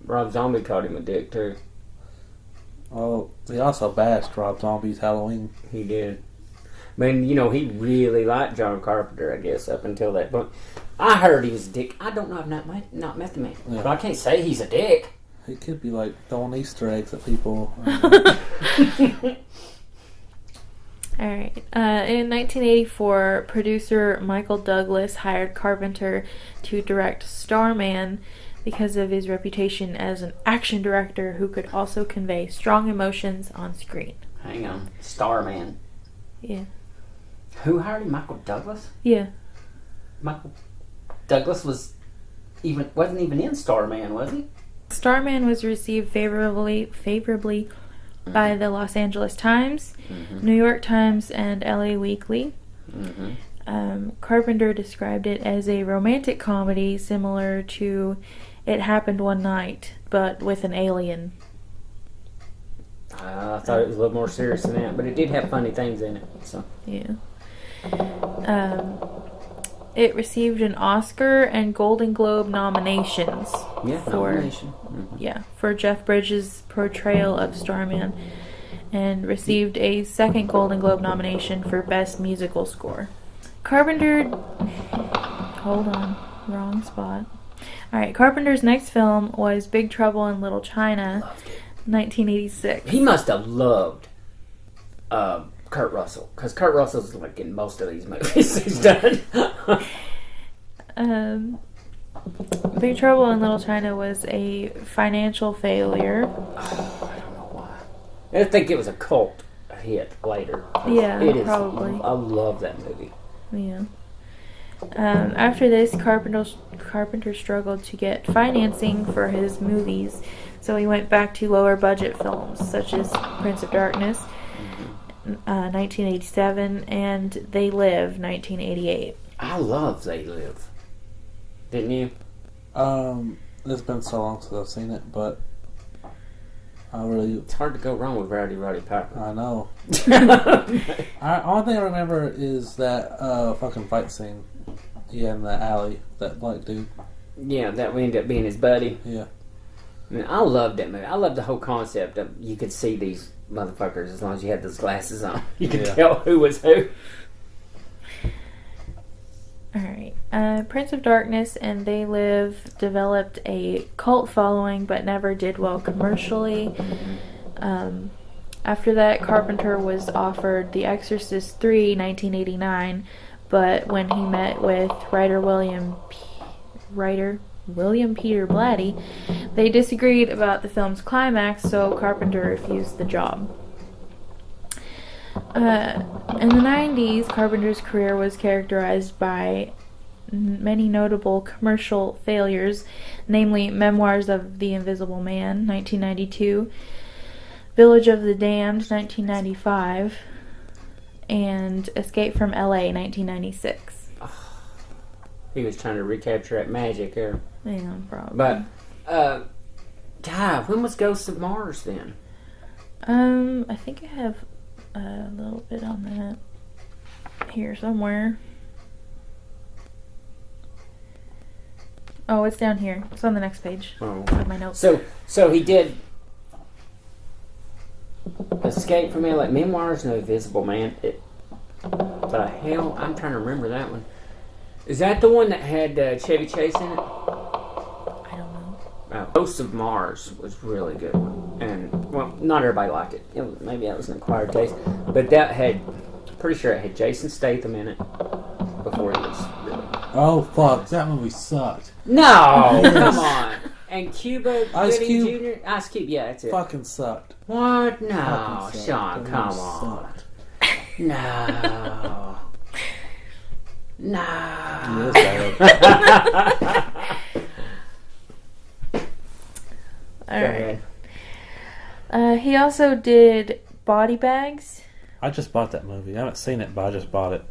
Rob Zombie called him a dick too. Oh, he also bashed Rob Zombie's Halloween. He did. I mean, he really liked John Carpenter, I guess, up until that point. I heard he was a dick. I don't know. I've not met the man. Yeah. But I can't say he's a dick. He could be throwing Easter eggs at people. Alright. In 1984, producer Michael Douglas hired Carpenter to direct Starman because of his reputation as an action director who could also convey strong emotions on screen. Hang on. Starman. Yeah. Who hired him? Michael Douglas? Yeah. Michael Douglas wasn't even in Starman, was he? Starman was received favorably by the Los Angeles Times, New York Times, and LA Weekly. Carpenter described it as a romantic comedy similar to It Happened One Night, but with an alien. I thought it was a little more serious than that, but it did have funny things in it. So Yeah. It received an Oscar and Golden Globe nominations. yeah, For- nomination. For Jeff Bridges' portrayal of Starman, and received a second Golden Globe nomination for Best Musical Score. Carpenter... Hold on. Wrong spot. Alright, Carpenter's next film was Big Trouble in Little China, 1986. He must have loved Kurt Russell, because Kurt Russell's like in most of these movies he's done. Big Trouble in Little China was a financial failure. I don't know why. I think it was a cult hit later. Yeah, It is. probably. I love that movie. Yeah. After this, Carpenter struggled to get financing for his movies, so he went back to lower budget films such as Prince of Darkness, 1987, and They Live, 1988. I love They Live. Didn't you? It's been so long since I've seen it, but I really, It's hard to go wrong with Roddy Piper. I know. Only thing I remember is that fucking fight scene. Yeah, in the alley, that black dude. Yeah, that would end up being his buddy. Yeah. I mean, I loved that movie. I loved the whole concept of you could see these motherfuckers as long as you had those glasses on. You could Yeah. tell who was who. Alright. Prince of Darkness and They Live developed a cult following but never did well commercially. After that, Carpenter was offered The Exorcist 3, 1989, but when he met with writer William Peter Blatty, they disagreed about the film's climax, so Carpenter refused the job. In the 90s, Carpenter's career was characterized by many notable commercial failures, namely Memoirs of the Invisible Man, 1992, Village of the Damned, 1995, and Escape from LA, 1996. He was trying to recapture that magic there. Yeah, probably. But, God, when was Ghosts of Mars then? I think I have a little bit on that here somewhere. Oh, it's down here. It's on the next page Oh. of my notes. So he did Escape from LA, Memoirs of the Invisible Man. The hell, I'm trying to remember that one. Is that the one that had Chevy Chase in it? I don't know. Ghosts of Mars was really good one, and well, not everybody liked it. Maybe that was an acquired taste, but that had, pretty sure it had Jason Statham in it before he was really. Oh fuck, that movie sucked. No, come on. And Cuba Ice Gooding Cube? Jr. Ice Cube, yeah, that's it. Fucking sucked. What? No, Fucking sucked. Sean, That come movie on. sucked. No. No. Yeah, that's bad. Alright. He also did Body Bags. I just bought that movie. I haven't seen it, but I just bought it.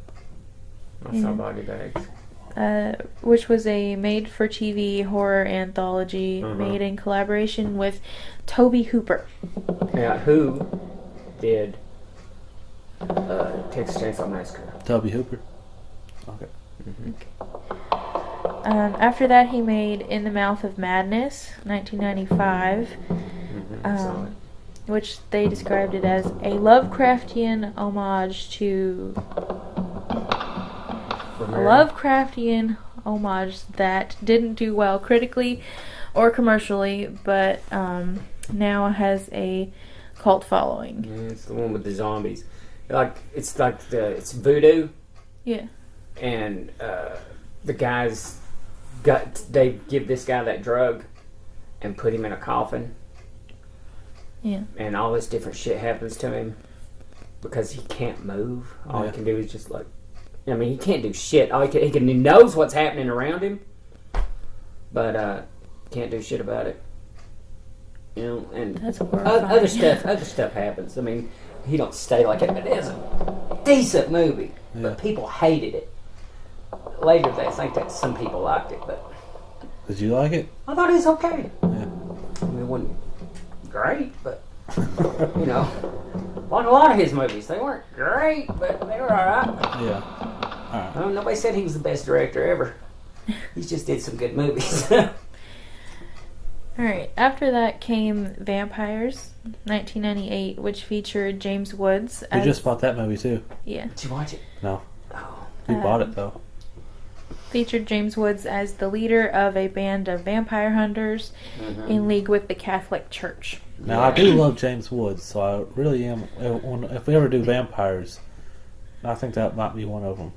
I saw Body Bags. Which was a made-for-TV horror anthology made in collaboration with Tobe Hooper. Yeah, who did Texas Chainsaw Massacre? Toby Hooper. Okay. After that, he made In the Mouth of Madness, 1995, Saw it. which they described it as a Lovecraftian homage to... that didn't do well critically or commercially, but now has a cult following. Yeah, it's the one with the zombies. It's voodoo, Yeah. and the guys they give this guy that drug and put him in a coffin. Yeah. And all this different shit happens to him. because he can't move. All Yeah. he can do is just like, I mean, he can't do shit. He knows what's happening around him, but can't do shit about it. You know, and That's horrifying. other stuff happens. I mean, he don't stay like it, but it is a decent movie. Yeah. But people hated it. Later, they think that some people liked it, but Did you like it? I thought it was okay. Yeah. I mean, it wasn't great, but you know, like a lot of his movies, they weren't great, but they were all right. Yeah. I mean, nobody said he was the best director ever. He just did some good movies. Alright, after that came Vampires, 1998, which featured James Woods We as... just bought that movie too. Yeah. Did you watch it? No. Oh, We bought it though. Featured James Woods as the leader of a band of vampire hunters in league with the Catholic Church. Now I do love James Woods, so I really am. If we ever do vampires, I think that might be one of them.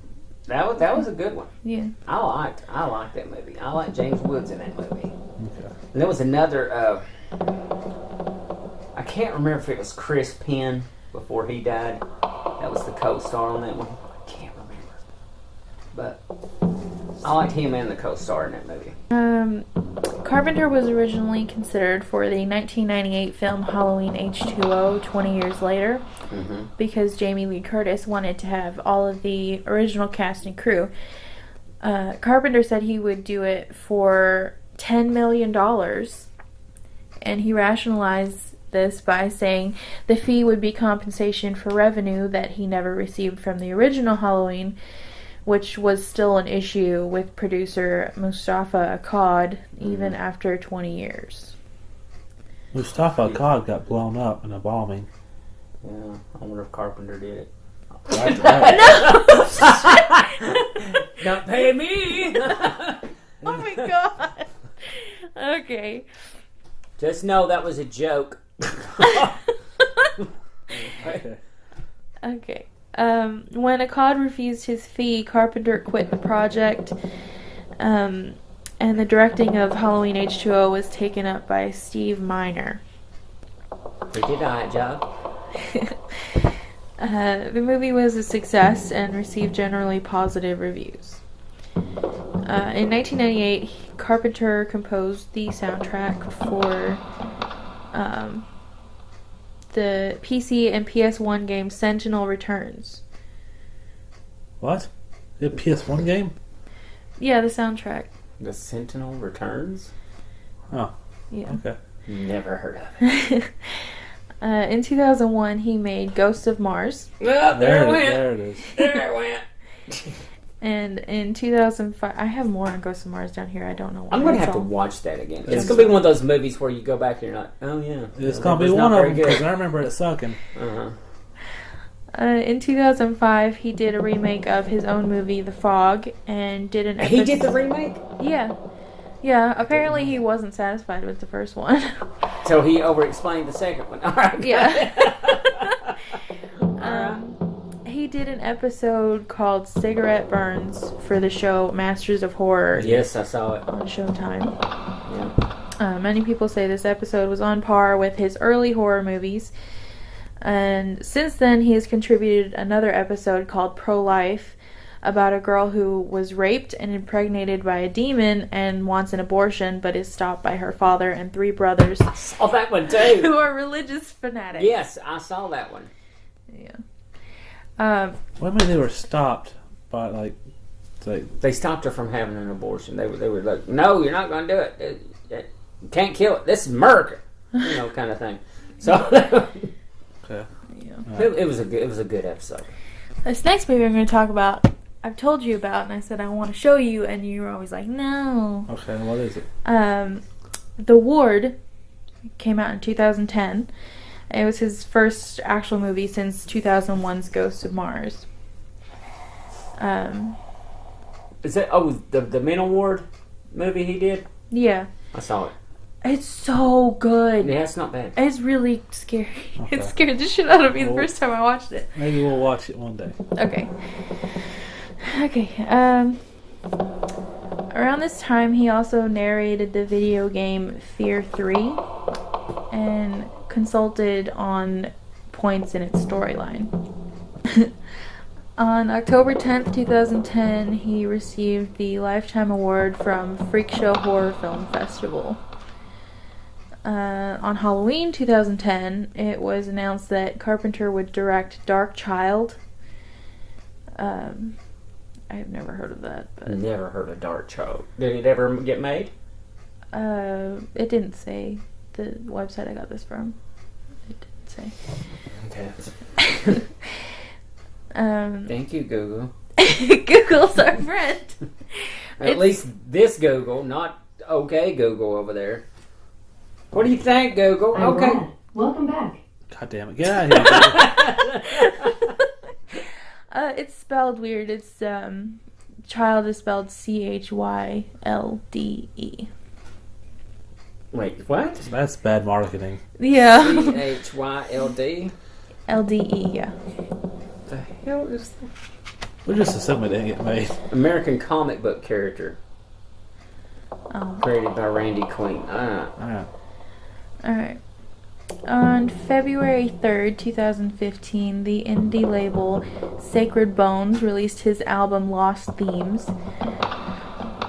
that was a good one. Yeah. I liked that movie. I liked James Woods in that movie. Okay. And there was another. I can't remember if it was Chris Penn before he died. That was the co-star on that one. I can't remember, but I liked him and the co-star in that movie. Carpenter was originally considered for the 1998 film Halloween H2O 20 years later because Jamie Lee Curtis wanted to have all of the original cast and crew. Carpenter said he would do it for $10 million, and he rationalized this by saying the fee would be compensation for revenue that he never received from the original Halloween, which was still an issue with producer Mustafa Akkad even after 20 years. Mustafa Akkad got blown up in a bombing. Yeah, I wonder if Carpenter did it. Don't pay me. Oh my god. Okay. Just know that was a joke. Okay. Okay. When Akkad refused his fee, Carpenter quit the project, and the directing of Halloween H2O was taken up by Steve Miner. He did a hot job. The movie was a success and received generally positive reviews. In 1998, Carpenter composed the soundtrack for the PC and PS1 game Sentinel Returns. What? The PS1 game? Yeah, the soundtrack. The Sentinel Returns? Oh, Yeah. okay. Never heard of it. In 2001, he made Ghost of Mars. Oh, there it went. There it is. There it went. And in 2005, I have more on Ghost of Mars down here. I don't know why. I'm going to have It's to all- watch that again. It's going to be one of those movies where you go back and you're like, oh yeah. It's that gonna be was one not of very them because good. I remember it sucking. Uh-huh. In 2005, he did a remake of his own movie, The Fog, and did an He did the remake? Yeah. Yeah, apparently he wasn't satisfied with the first one. So he over-explained the second one. All right. Yeah. He did an episode called Cigarette Burns for the show Masters of Horror Yes, I saw it. on Showtime. Yeah. Many people say this episode was on par with his early horror movies. And since then, he has contributed another episode called Pro-Life about a girl who was raped and impregnated by a demon and wants an abortion, but is stopped by her father and 3 brothers Saw that one too. who are religious fanatics. Yes, I saw that one. Yeah. What do you mean they were stopped by like They stopped her from having an abortion. They were like, no, you're not going to do it. You can't kill it. This is America. You know, kind of thing. So okay. Yeah. it was a good episode. This next movie I'm going to talk about, I've told you about, and I said I want to show you, and you were always like, no. Okay, what is it? The Ward came out in 2010. It was his first actual movie since 2001's Ghost of Mars. Is that the mental ward movie he did? Yeah. I saw it. It's so good. Yeah, it's not bad. It's really scary. Okay. It scared the shit out of me the Well- first time I watched it. Maybe we'll watch it one day. Okay. Around this time, he also narrated the video game Fear 3 and consulted on points in its storyline. On October 10th, 2010, he received the Lifetime Award from Freak Show Horror Film Festival. On Halloween 2010, it was announced that Carpenter would direct Dark Child. I've never heard of that, but Never heard of Dark Child. Did it ever get made? it didn't say the website I got this from. It didn't say. Okay. Thank you, Google. Google's our friend. At least this Google, not okay Google over there. What do you think, Google? I'm Okay. glad. Welcome back. God damn it. Get out of here. It's spelled weird. It's child is spelled CHYLDE. Wait, what? That's bad marketing. Yeah. CHYLD? LDE, yeah. The hell is that? We'll just assume it didn't get made. American comic book character. Oh. Created by Randy Queen. Alright. Alright. On February 3rd, 2015, the indie label Sacred Bones released his album Lost Themes.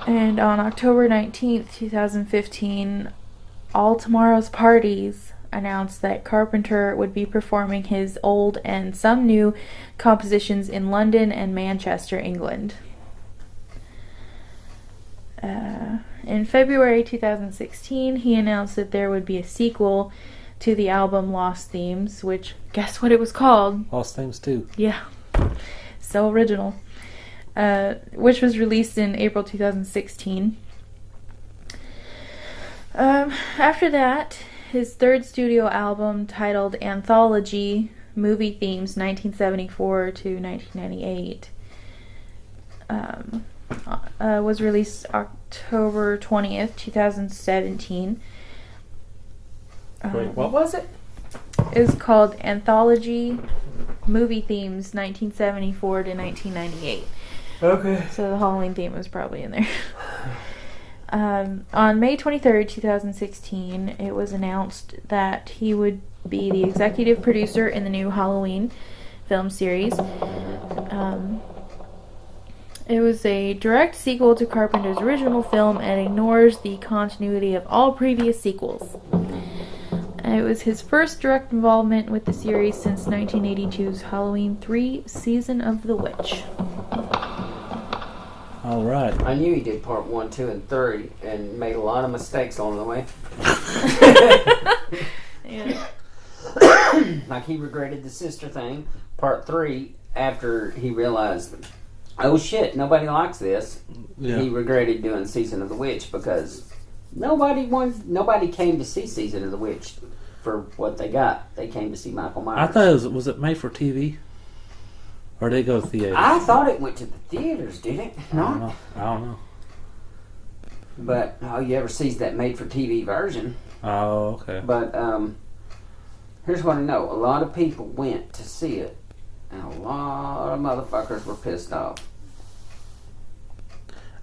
And on October 19th, 2015, All Tomorrow's Parties announced that Carpenter would be performing his old and some new compositions in London and Manchester, England. In February 2016, he announced that there would be a sequel to the album Lost Themes, which, guess what it was called? Lost Themes 2. Yeah, so original. Which was released in April 2016. After that, his third studio album, titled Anthology Movie Themes 1974 to 1998, was released October 20th, 2017. Wait, what was it? It was called Anthology Movie Themes 1974 to 1998. Okay. So the Halloween theme was probably in there. On May 23rd, 2016, it was announced that he would be the executive producer in the new Halloween film series. It was a direct sequel to Carpenter's original film and ignores the continuity of all previous sequels. It was his first direct involvement with the series since 1982's Halloween 3 Season of the Witch. Alright. I knew he did part 1, 2, and 3 and made a lot of mistakes along the way. Yeah. Like he regretted the sister thing. Part 3, after he realized, oh shit, nobody likes this. Yeah. He regretted doing Season of the Witch because nobody came to see Season of the Witch for what they got. They came to see Michael Myers. I thought was it made for TV? Or did it go to theaters? I thought it went to the theaters, did it? I don't know. I don't know. But all you ever see is that made-for-TV version. Oh, okay. But here's what I know. A lot of people went to see it, and a lot of motherfuckers were pissed off.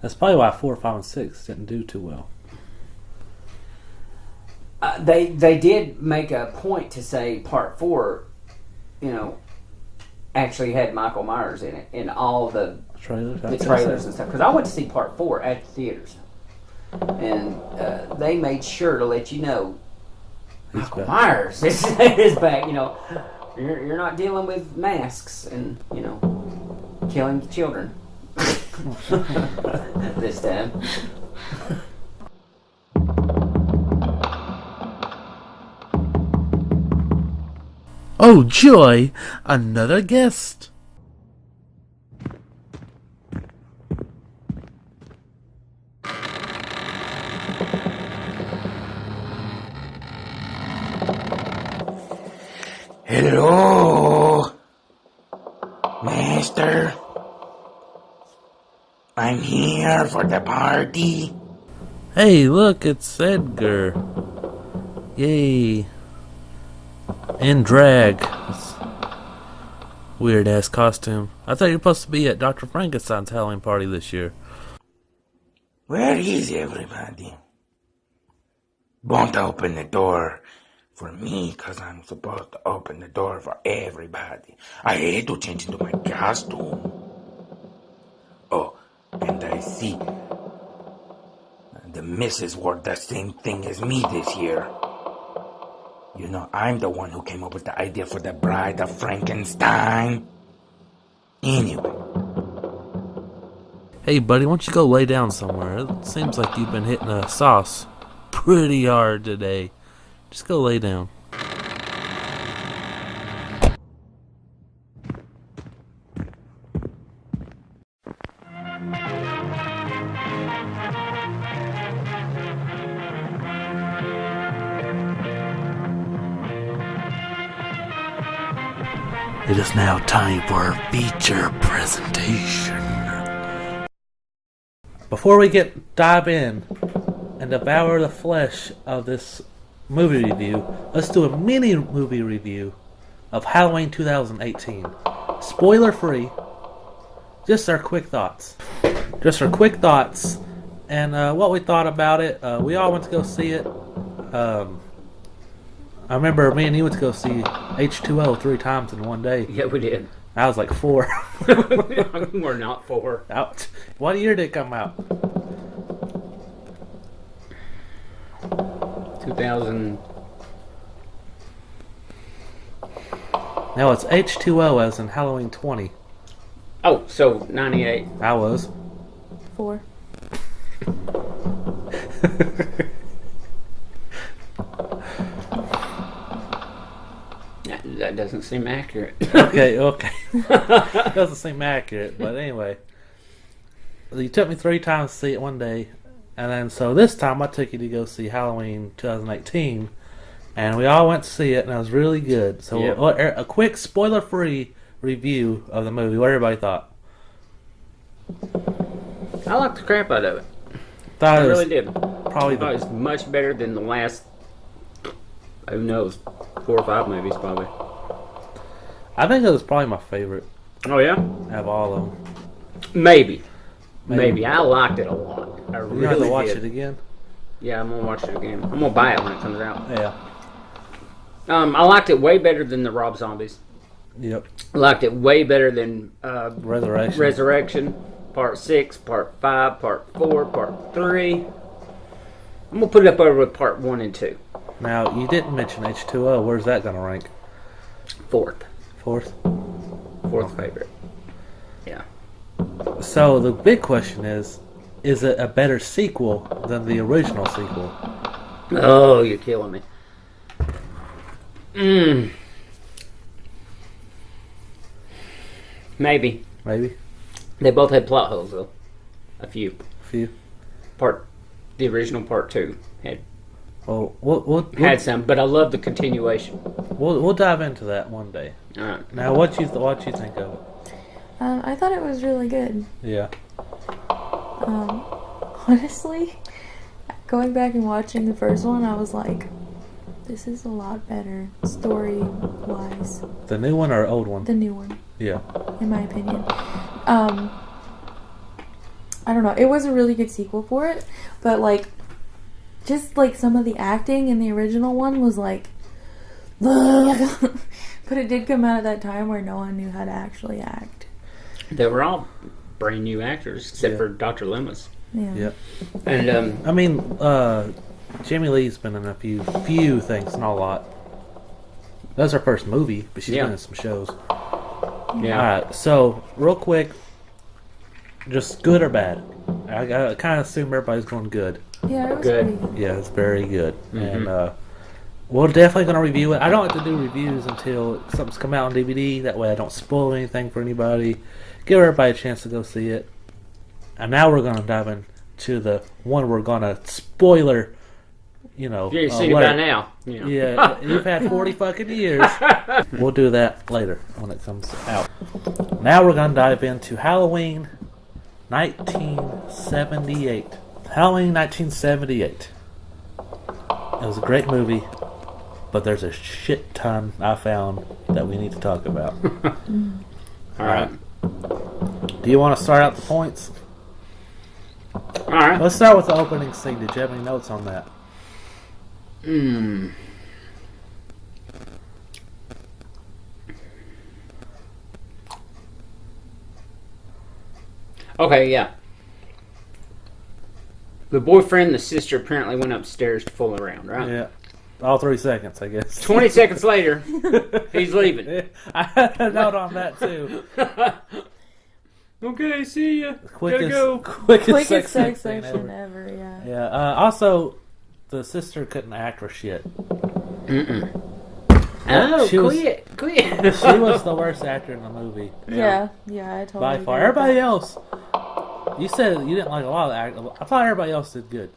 That's probably why 4, 5, and 6 didn't do too well. They did make a point to say part 4, actually had Michael Myers in it in all the Trailers? trailers and stuff. Because I went to see part 4 at the theaters, and they made sure to let you know He's Michael back. Myers is back. You're not dealing with masks and killing children this time. Oh joy! Another guest! Hello, Master. I'm here for the party. Hey, look, it's Edgar. Yay. In drag. Weird ass costume. I thought you were supposed to be at Dr. Frankenstein's Halloween party this year. Where is everybody? Won't open the door For me, because I'm supposed to open the door for everybody. I hate to change into my costume. Oh, and I see the missus wore the same thing as me this year. You know, I'm the one who came up with the idea for the Bride of Frankenstein. Anyway. Hey, buddy, why don't you go lay down somewhere? It seems like you've been hitting a sauce pretty hard today. Just go lay down. It is now time for our feature presentation. Before we dive in and devour the flesh of this movie review, let's do a mini movie review of Halloween 2018. Spoiler free. Just our quick thoughts. And what we thought about it. We all went to go see it. I remember me and you went to go see H2O 3 times in one day. Yeah, we did. I was like 4. We're not 4. Ouch. What year did it come out? 2000. No, it's H2O as in Halloween 20. Oh, so 98. I was. 4. That doesn't seem accurate. Okay. Doesn't seem accurate, but anyway. You took me 3 times to see it one day, and then so this time I took you to go see Halloween 2018, and we all went to see it, and it was really good. So Yep. a quick spoiler-free review of the movie. What everybody thought? I liked the crap out of it. Thought I it was really did. probably I thought it was much better than the last, who knows, 4 or 5 movies probably. I think it was probably my favorite Oh yeah? out of all of them. Maybe. I liked it a lot. I You really have to watch did. it again. Yeah, I'm gonna watch it again. I'm gonna buy it when it comes out. Yeah. I liked it way better than the Rob Zombies. Yep. I liked it way better than Resurrection. Part 6, Part 5, Part 4, Part 3. I'm gonna put it up over with Part 1 and 2. Now, you didn't mention H2O. Where's that going to rank? 4th. 4th? 4th favorite. Yeah. So, the big question is it a better sequel than the original sequel? Oh, you're killing me. Maybe. Maybe? They both had plot holes, though. A few. A few? The original Part 2 had Well, we'll some, but I love the continuation. we'll dive into that one day. Alright. Now, what you think of it? I thought it was really good. Yeah. Honestly, going back and watching the first one, I was like, this is a lot better story-wise. The new one or old one? The new one, Yeah. in my opinion. I don't know. It was a really good sequel for it, but like, just like some of the acting in the original one was like, but it did come out at that time where no one knew how to actually act. They were all brand new actors, except Yeah. for Dr. Loomis. Yeah. Yeah. And, I mean, Jamie Lee's been in a few things, not a lot. That was her first movie, but she's Yeah. been in some shows. yeah. Alright, so, real quick, just good or bad? I kind of assume everybody's going good. Yeah, it was Good. pretty good. Yeah, it's very good. And we're definitely going to review it. I don't like to do reviews until something's come out on DVD. That way I don't spoil anything for anybody. Give everybody a chance to go see it. And now we're going to dive into the one we're going to spoiler, You've seen it by now. You know. Yeah, you've had 40 fucking years. We'll do that later when it comes out. Now we're going to dive into Halloween 1978. Halloween 1978. It was a great movie, but there's a shit ton I found that we need to talk about. Alright. Do you want to start out the points? Alright. Let's start with the opening scene. Did you have any notes on that? Okay, yeah. The boyfriend and the sister apparently went upstairs to fool around, right? Yeah. All 3 seconds, I guess. 20 seconds later, he's leaving. I had a note on that too. Okay, see ya. Quickest, Gotta go. quickest Quickest sex sex scene session ever. ever, yeah. Yeah. Also, the sister couldn't act for shit. Oh, She was- quit. She was the worst actor in the movie Yeah, I totally by far. agree with Everybody that. else, you said you didn't like a lot of actors. I thought everybody else did good.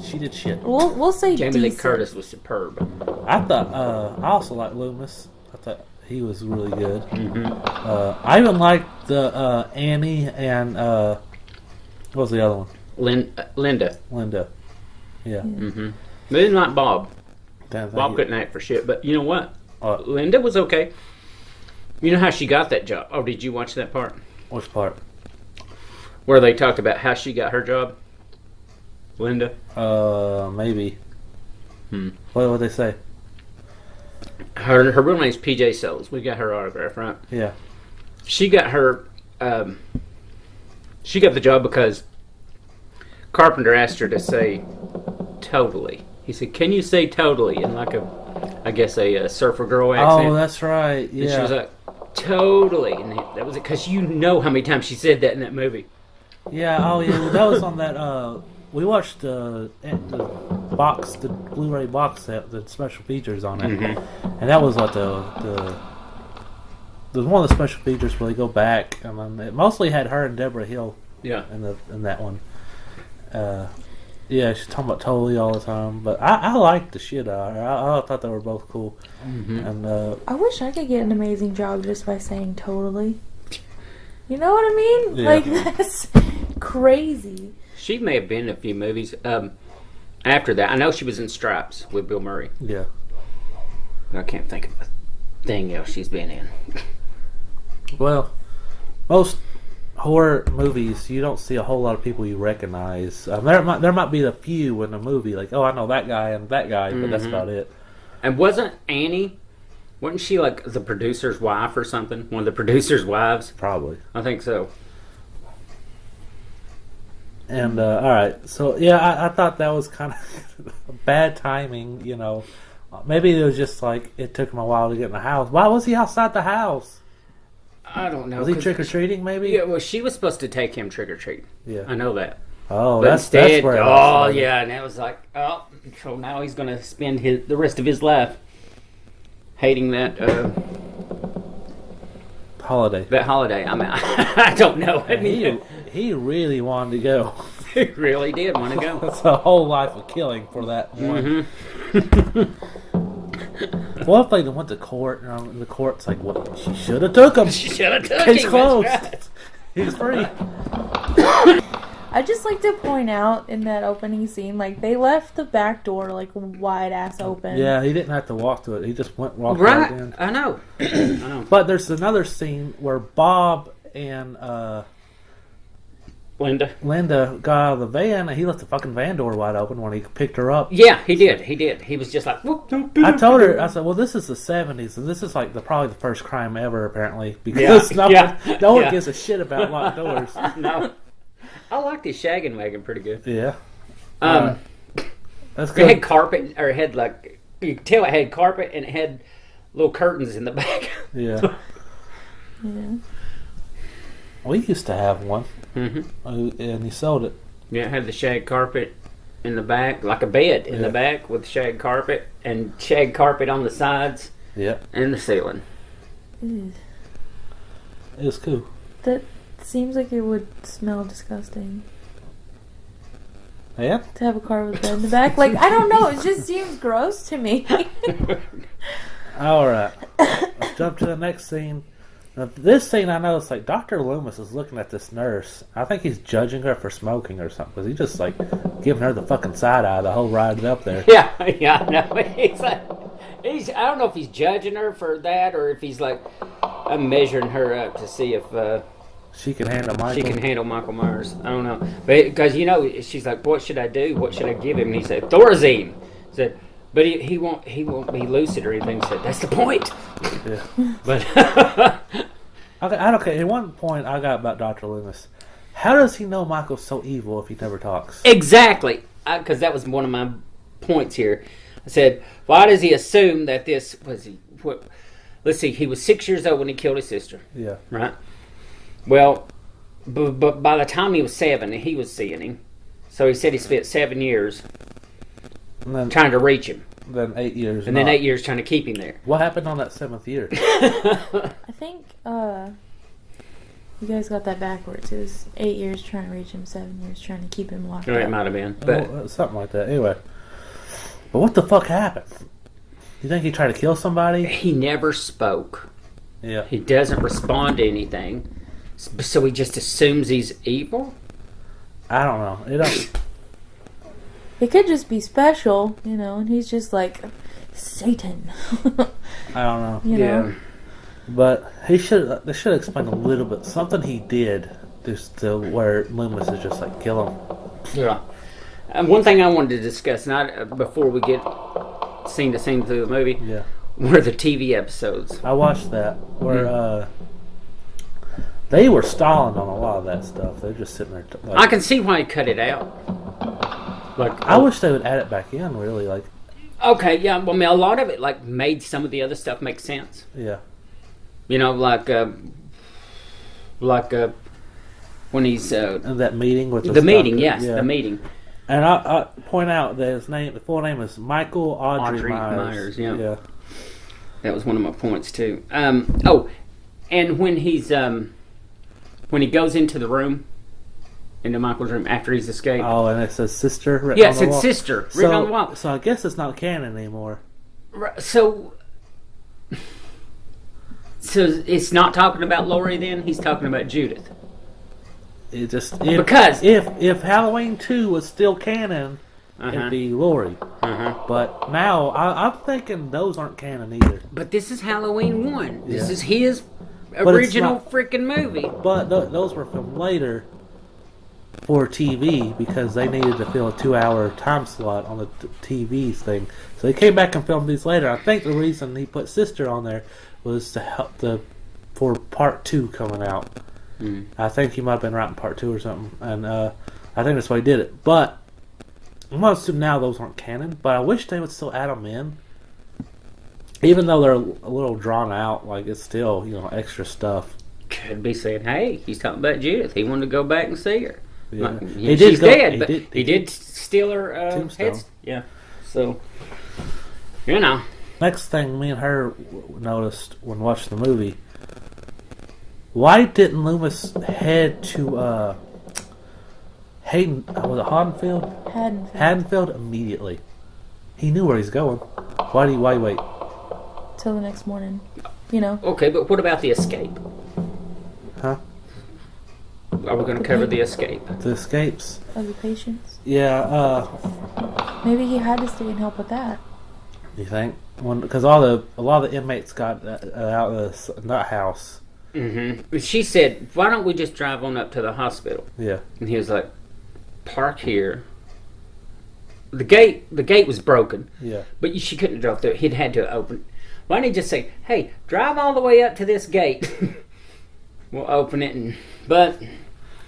She did shit. We'll say Jamie Lee decent. Curtis was superb. I thought. I also liked Loomis. I thought he was really good. I even liked the Annie and what was the other one? Linda. Linda. Yeah. But it's not Bob. Damn, thank Bob you. couldn't act for shit. But you know what? What? Linda was okay. You know how she got that job? Oh, did you watch that part? Which part? Where they talked about how she got her job? Linda? Maybe. What would they say? Her real name's PJ Soles. We got her autograph, right? Yeah. She got her. She got the job because Carpenter asked her to say "totally." He said, "Can you say totally?" in like I guess a surfer girl accent. Oh, that's right. And she Yeah. was like, "Totally," and that was it. Because you know how many times she said that in that movie. Yeah. Oh, yeah. That was on that. We watched the box, the Blu-ray box set, the special features on it, and that was like the one of the special features where they go back, and then it mostly had her and Deborah Hill Yeah. in that one. Yeah, she's talking about totally all the time, but I liked the shit out of her. I thought they were both cool, and I wish I could get an amazing job just by saying totally. You know what I mean? Yeah. Like, that's crazy. She may have been in a few movies. After that, I know she was in Stripes with Bill Murray. yeah. I can't think of a thing else she's been in. Well, most horror movies, you don't see a whole lot of people you recognize. There might be a few in a movie, like, oh, I know that guy and that guy, but that's about it. And wasn't she like the producer's wife or something? One of the producer's wives? Probably. I think so. And, alright, so, yeah, I thought that was kind of bad timing, you know. Maybe it was just like, it took him a while to get in the house. Why was he outside the house? I don't know. Was he 'cause trick-or-treating, maybe? Yeah, well, she was supposed to take him trick-or-treating. Yeah. I know that. Oh, But that's instead, where it oh, was. yeah, and that was like, oh, so now he's going to spend the rest of his life hating that Holiday. I mean, I don't know. I mean, He really wanted to go. he really did want to go. That's a whole life of killing for that one. Mm-hmm. What if they went to court and the court's like, "What? She should have took him. She should have took Case him. closed. That's right. He's free." I just like to point out in that opening scene, like, they left the back door, like, wide ass open. Yeah, he didn't have to walk to it. He just walked right Right, in. I know. I know. But there's another scene where Bob and Linda. Linda got out of the van, and he left the fucking van door wide open when he picked her up. Yeah, he did. He did. He was just like, whoop, whoop, I whoop, told her, whoop. I said, well, this is the 70s, and this is like probably the first crime ever, apparently, because Yeah, no one yeah. gives a shit about locked doors. No. I liked his shagging wagon pretty good. Yeah. That's That's it had good. carpet, or it had like, you could tell it had carpet and it had little curtains in the back. Yeah. Yeah. We used to have one, Mm-hmm. and he sold it. Yeah, it had the shag carpet in the back, like a bed in Yeah. the back with shag carpet and shag carpet on the sides Yeah. and the ceiling. Ew. It was cool. That seems like it would smell disgusting. Yeah? To have a car with a bed in the back. Like, I don't know, it just seems gross to me. Alright. Let's jump to the next scene. Now, this scene, I noticed, like, Dr. Loomis is looking at this nurse. I think he's judging her for smoking or something, because he just, like, giving her the fucking side eye the whole ride up there. Yeah, I know. He's like, I don't know if he's judging her for that or if he's like, I'm measuring her up to see if She can handle Michael. she can handle Michael Myers. I don't know. But because, you know, she's like, what should I do? What should I give him? And he said, Thorazine. He said, but he won't be lucid or anything. He said, that's the point. Yeah. But I don't care. At one point, I got about Dr. Loomis. How does he know Michael's so evil if he never talks? Exactly, because that was one of my points here. I said, why does he assume that this was he? What, let's see, he was 6 years old when he killed his sister, Yeah. right? Well, but by the time he was 7, he was seeing him. So he said he spent 7 years And then, trying to reach him, 8 years. and then not. 8 years trying to keep him there. What happened on that 7th year? I think you guys got that backwards. It was 8 years trying to reach him, 7 years trying to keep him locked Or it up. might have been, but Something like that. Anyway. But what the fuck happened? You think he tried to kill somebody? he never spoke. Yeah. He doesn't respond to anything, so he just assumes he's evil. I don't know. It don't, It could just be special, you know, and he's just like Satan. I don't know. You know? But they should explain a little bit. Something he did just to where Loomis is just like, kill him. Yeah. One thing I wanted to discuss, before we get scene to scene through the movie, Yeah. were the TV episodes. I watched that where they were stalling on a lot of that stuff. They're just sitting there. I can see why he cut it out. Like, I wish they would add it back in. Really, like, okay, yeah. Well, I mean, a lot of it like made some of the other stuff make sense. yeah, You know, like when he's and that meeting with the meeting. doctor. Yes, Yeah. the meeting. And I point out that the full name is Michael Audrey Myers. Yeah. That was one of my points too. Oh, and when he's when he goes into the room, into Michael's room after he's escaped. Oh, and it says sister. Written Yes, on the it's wall. sister written on the wall. So I guess it's not canon anymore. So it's not talking about Laurie then. He's talking about Judith. It just Because- if Halloween 2 was still canon, it'd be Laurie. But now I'm thinking those aren't canon either. But this is Halloween 1. This Yeah. is his it's original not- freaking movie. But those were filmed later for TV because they needed to fill a 2-hour time slot on the TV thing. So they came back and filmed these later. I think the reason he put Sister on there was to help for part 2 coming out. I think he might have been writing part 2 or something, and I think that's why he did it. But I'm gonna assume now those aren't canon. But I wish they would still add them in, even though they're a little drawn out. Like it's still extra stuff. Could be saying, hey, he's talking about Judith. He wanted to go back and see her. Yeah. Like, He did she's go- dead, he but did- he did steal her Tombstone. head. Yeah. So, you know. Next thing me and her noticed when watching the movie, why didn't Loomis head to Hayden? Was it Haddonfield? Haddonfield immediately. He knew where he's going. Why wait? Till the next morning, you know. Okay, but what about the escape? Huh? Are we going to cover the escape? The escapes? Of the patients. Yeah. Maybe he had to stay and help with that. You think? Because a lot of the inmates got out of that house. Mm-hmm. She said, why don't we just drive on up to the hospital? Yeah. And he was like, park here. The gate was broken. Yeah. But she couldn't drive through it. He'd had to open. Why didn't he just say, hey, drive all the way up to this gate. We'll open it. But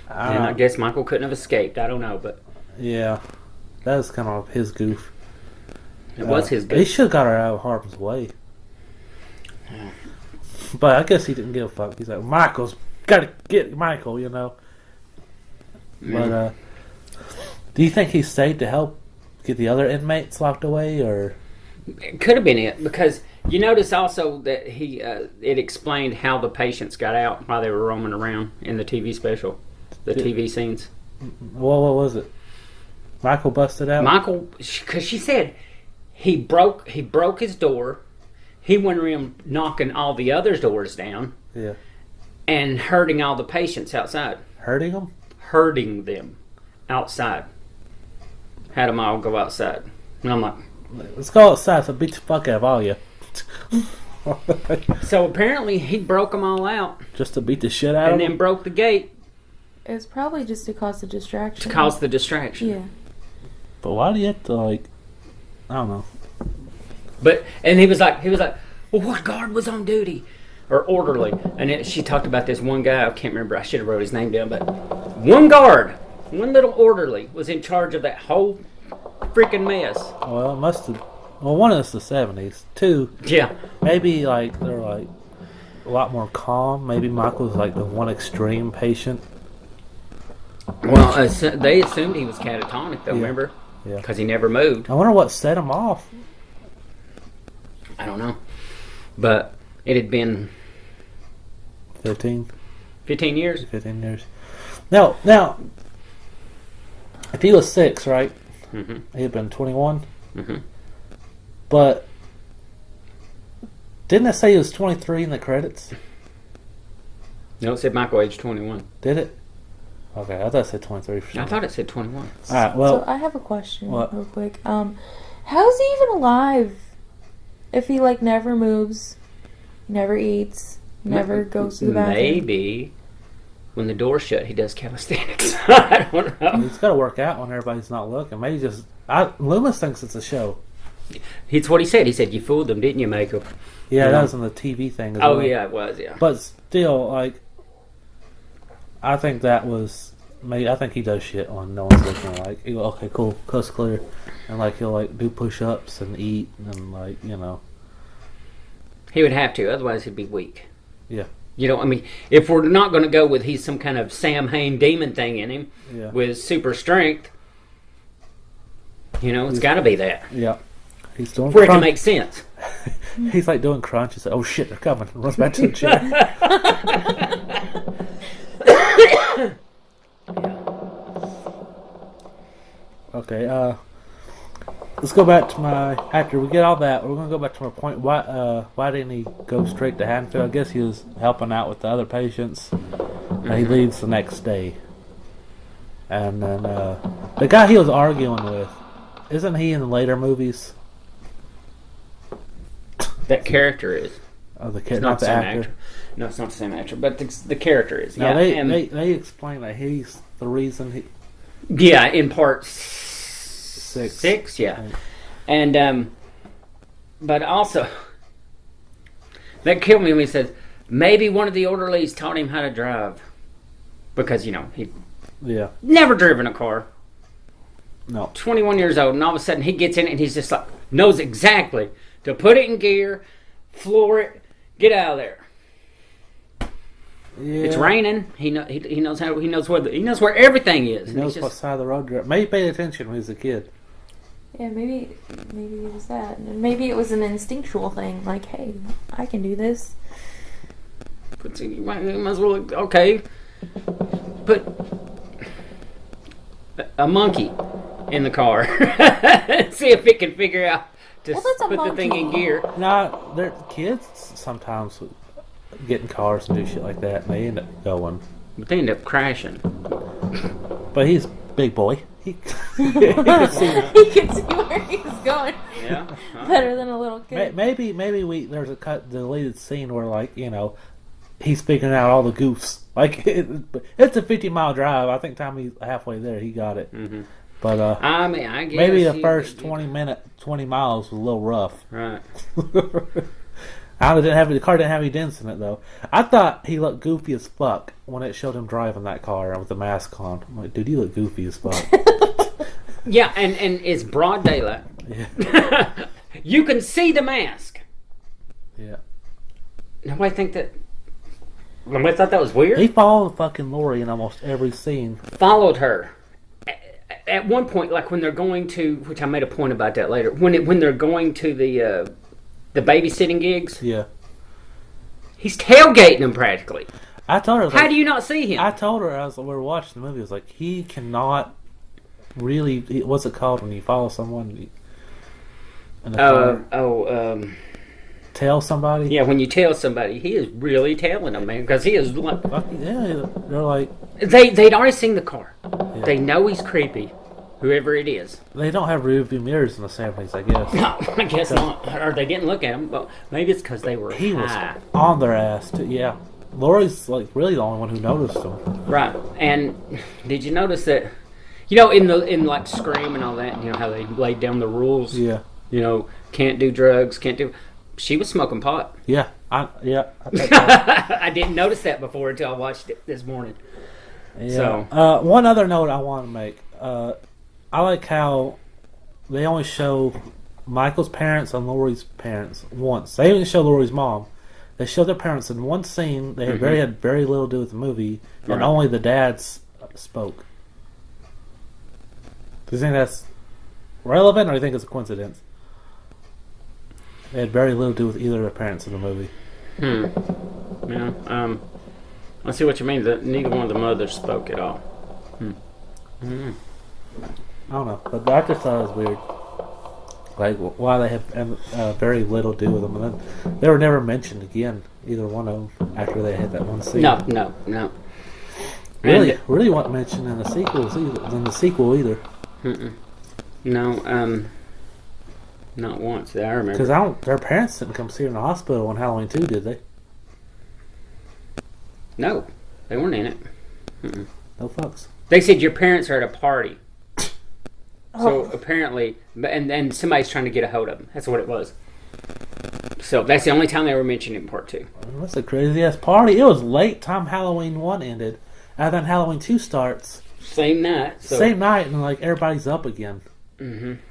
I guess Michael couldn't have escaped. I don't know. But Yeah. That was kind of his goof. it was his He goof. should have got her out of harm's way. But I guess he didn't give a fuck. He's like, Michael's gotta get Michael, But do you think he stayed to help get the other inmates locked away, or It could have been it. Because you notice also that it explained how the patients got out while they were roaming around in the TV special. The TV scenes. what was it? Michael busted out. Michael, because she said he broke his door. He went around knocking all the others' doors down Yeah, and hurting all the patients outside. hurting him. Hurting them outside. Had them all go outside. And I'm like, Let's go outside. So beat the fuck out of all you. so apparently he broke them all out Just to beat the shit out and of then them. broke the gate It was probably just to cause the distraction. to cause the distraction. Yeah. But why do you have to I don't know. And he was like, well, what guard was on duty? or orderly, and she talked about this one guy. I can't remember. I should have wrote his name down, but one guard, one little orderly, was in charge of that whole freaking mess. Well, it must have. Well, one is the 70s. Two, Yeah, maybe like they're like a lot more calm. Maybe Michael was like the one extreme patient. well, they assumed he was catatonic, though. Yeah. Remember? Yeah. Because he never moved. I wonder what set him off. I don't know, but it had been 15 years. years. Now, if he was 6, right? Mm-hmm. He'd been 21. Mm-hmm. But didn't it say he was 23 in the credits? No, it said Michael age 21. Did it? Okay, I thought it said 23 for sure. I thought it said 21. All right, well, So I have a question What? real quick. How is he even alive if he like never moves, never eats, never goes to the bathroom? Maybe when the door's shut, he does calisthenics. I don't know. he's got to work out when everybody's not looking. Maybe just... Loomis thinks it's a show. It's what he said. He said, "You fooled them, didn't you, Michael?" Yeah, Yeah. that was on the TV thing as Oh, well. yeah, it was, yeah. But still, like, I think that was... Maybe, I think he does shit when no one's looking. Like, he'll, okay, cool, coast clear. And, like, he'll, like, do push-ups and eat and, like, you know... He would have to, otherwise he'd be weak. Yeah. You know, I mean, if we're not going to go with he's some kind of Sam Hain demon thing in him Yeah. with super strength, you know, it's got to be that. Yeah. He's doing For it to crunch. make sense. He's like doing crunch. He's like, oh shit, they're coming. Runs back to the chair. Okay, let's go back to my... After we get all that, we're going to go back to my point. Why didn't he go straight to Haddonfield? I guess he was helping out with the other patients. And he leaves the next day. And then, the guy he was arguing with, isn't he in the later movies? That character is. Oh, the It's kid, not not the the same actor. actor. No, it's not the same actor, but the character is. No, Yeah, and- they explain that he's the reason he... yeah, in part 6. 6, yeah. And, but also, that killed me when he says, maybe one of the orderlies taught him how to drive. Because, you know, he'd Yeah. never driven a car. No. 21 years old, and all of a sudden he gets in it and he's just like, knows exactly to put it in gear, floor it, get out of there. Yeah. It's raining. He knows how. He knows where everything is. He And knows he's what just, side of the road you're at. Maybe he paid attention when he was a kid. Yeah, maybe it was that. And maybe it was an instinctual thing. Like, hey, I can do this. you might as well. Okay, put a monkey in the car. See if it can figure out to Well, that's a put the thing in monkey. gear. Nah, they're kids sometimes get in cars and do shit like that, and they end up going. But they end up crashing. But he's a big boy. He can see. He could see where he was going Yeah. better than a little kid. Maybe there's a deleted scene where, like, you know, he's figuring out all the goofs. Like, it's a 50-mile drive. I think Tommy's halfway there. He got it. Mm-hmm. But I mean, I guess maybe the first 20 miles was a little rough. Right. The car didn't have any dents in it though. I thought he looked goofy as fuck when it showed him driving that car with the mask on. I'm like, dude, you look goofy as fuck. Yeah, and it's broad daylight. Yeah. You can see the mask. Yeah. Nobody thought that was weird. He followed fucking Lori in almost every scene. Followed her. At one point, like when they're going to, which I made a point about that later, when they're going to the babysitting gigs, Yeah. he's tailgating them practically. I told her. How do you not see him? I told her as we were watching the movie, I was like, he cannot really. What's it called when you follow someone? In the car? Tell somebody. Yeah, when you tell somebody, he is really telling them, man, because he is like, Fuck yeah, they're like, they'd already seen the car. Yeah. They know he's creepy, whoever it is. they don't have rear view mirrors in the 70s, I guess. No, I guess not. Or they didn't look at him, but maybe it's because they were He was high. on their ass too. Yeah, Lori's like really the only one who noticed him. Right. And did you notice that, you know, in like Scream and all that, you know, how they laid down the rules? Yeah, You know, can't do drugs, can't do... she was smoking pot. Yeah, I I didn't notice that before until I watched it this morning. Yeah. So- One other note I want to make. I like how they only show Michael's parents and Lori's parents once. They didn't show Lori's mom. They showed their parents in one scene. They had very little to do with the movie, and Right. only the dads spoke. Do you think that's relevant, or do you think it's a coincidence? They had very little to do with either of their parents in the movie. Yeah. I see what you mean. That neither one of the mothers spoke at all. I don't know, but I just thought it was weird. Like, why they have very little to do with them. And then they were never mentioned again, either one of them, after they had that one scene. No. Really wasn't mentioned in the sequel either. No, not once that I remember. Because their parents didn't come see her in the hospital on Halloween 2, did they? No, they weren't in it. No fucks. They said your parents are at a party. So apparently, and somebody's trying to get a hold of them. That's what it was. So that's the only time they were mentioned in part 2. That's a crazy ass party. It was late time Halloween 1 ended, and then Halloween 2 starts. Same night. So. Same night, and like everybody's up again.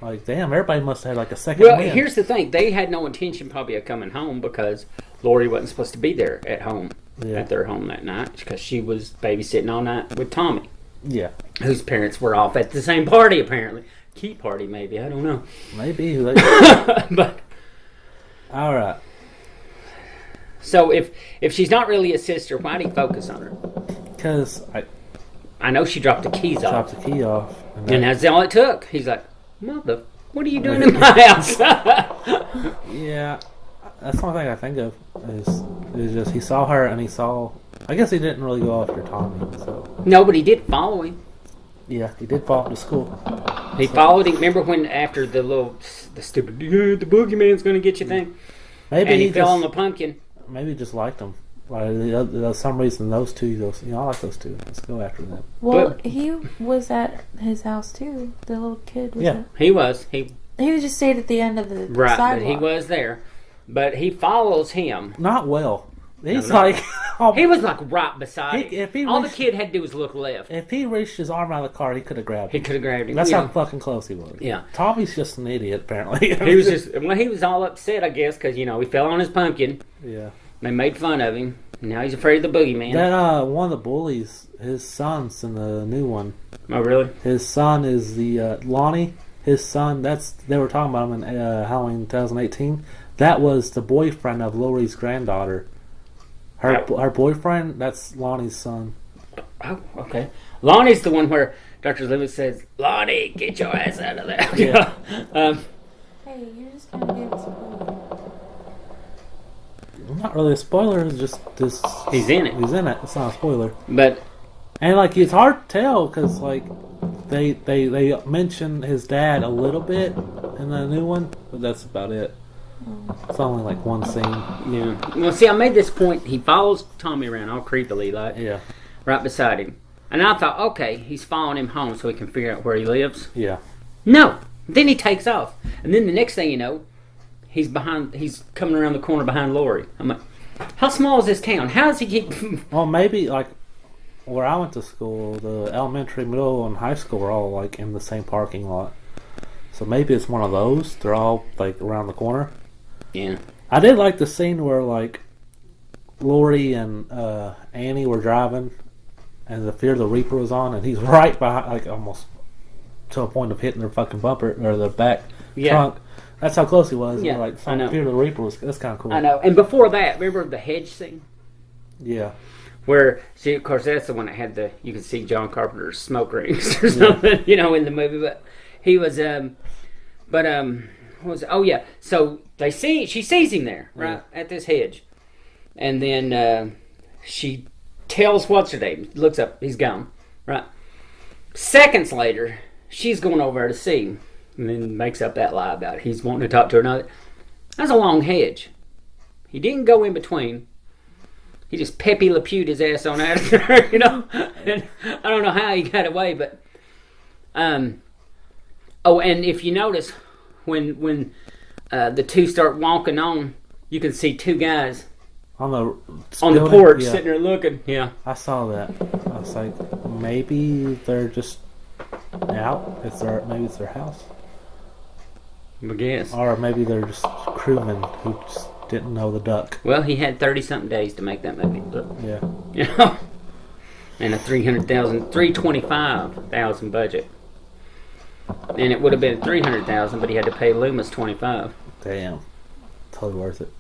Like, damn, everybody must have had like a second Well, win. here's the thing. They had no intention probably of coming home because Lori wasn't supposed to be there at home, at their home that night, because she was babysitting all night with Tommy, Yeah. whose parents were off at the same party apparently. Key party maybe, I don't know. Maybe. But All right. so if she's not really a sister, why do you focus on her? Because I I know she dropped the keys off, chopped the key off. and that's all it took. He's like, "Mother, what are you doing in my house?" Yeah, that's the only thing I think of is just he saw her and he saw. I guess he didn't really go after Tommy, so No, but he did follow him. yeah, he did fall to school. He followed him. Remember when after the stupid the boogeyman's going to get you thing, Maybe and he he fell just on the pumpkin. maybe he just liked him. Like there's some reason those two goes. I like those two. Let's go after them. Well, But- he was at his house too. The little kid was. Yeah. He was He was just stayed at the end of the right, sidewalk. but he was there. But he follows him. Not well. He's No. like He was like right beside If he him. All was- the kid had to do was look left. if he reached his arm out of the car, he could have grabbed He him. could have grabbed him. That's you how know. fucking close he was. Yeah. Tommy's just an idiot, apparently. He was just he was all upset, I guess, because he fell on his pumpkin. yeah. They made fun of him. Now he's afraid of the boogeyman. That one of the bullies, his son's in the new one. Oh, really? His son is the Lonnie. His son. They were talking about him in Halloween 2018. That was the boyfriend of Lori's granddaughter. Her boyfriend. That's Lonnie's son. Oh, okay. Lonnie's the one where Dr. Lewis says, "Lonnie, get your ass out of there." Yeah. Hey, you're just kind of giving spoiler. Not really a spoiler. It's just this. He's in it. He's in it. It's not a spoiler. But And like it's hard to tell because like they mention his dad a little bit in the new one, but that's about it. It's only like one scene. yeah. Well, see, I made this point. He follows Tommy around all creepily, like Yeah, right beside him. And I thought, okay, he's following him home so he can figure out where he lives. yeah. No. Then he takes off. And then the next thing you know, he's coming around the corner behind Lori. I'm like, how small is this town? How does he keep... Well, maybe like where I went to school, the elementary, middle, and high school were all like in the same parking lot. So maybe it's one of those. They're all like around the corner. Yeah. I did like the scene where like Lori and Annie were driving, and the Fear of the Reaper was on, and he's right behind, like almost to a point of hitting their fucking bumper or the back trunk. That's how close he was. Yeah, Like I know. Fear of the Reaper was. That's kind of cool. I know. And before that, remember the hedge scene? Yeah. Where, see, of course, that's the one that had you could see John Carpenter's smoke rings or something, in the movie. But he was, what was it? Oh, yeah. So she sees him there, right, at this hedge. And then she tells what's her name, looks up, he's gone, right? Seconds later, she's going over there to see him, and then makes up that lie about he's wanting to talk to her. Another. That's a long hedge. He didn't go in between. He just Pepe Le Pew'd his ass on out of there, And I don't know how he got away, but and if you notice when the two start walking on you can see two guys On the on the building? porch Yeah, sitting there looking. Yeah. I saw that. I was like, maybe they're just out. Maybe it's their house, I guess. or maybe they're just crewmen who just didn't know the duck. Well, he had 30-something days to make that movie. But, Yeah. you know, and a $325,000 budget. And it would have been $300,000, but he had to pay Loomis $25,000. Damn. Totally worth it.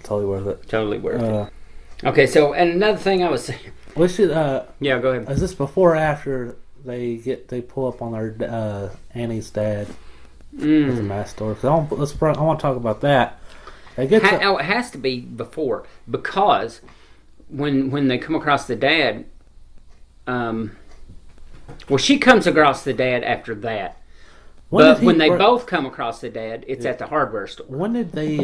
Totally worth it. Totally worth it. Okay, so and another thing I was saying. We should. Yeah, go ahead. Is this before or after they pull up on their Annie's dad with the mask store? 'Cause I want to talk about that. They get to, It has to be before, because when they come across the dad, well, she comes across the dad after that. But when they both come across the dad, it's at the hardware store. When did they?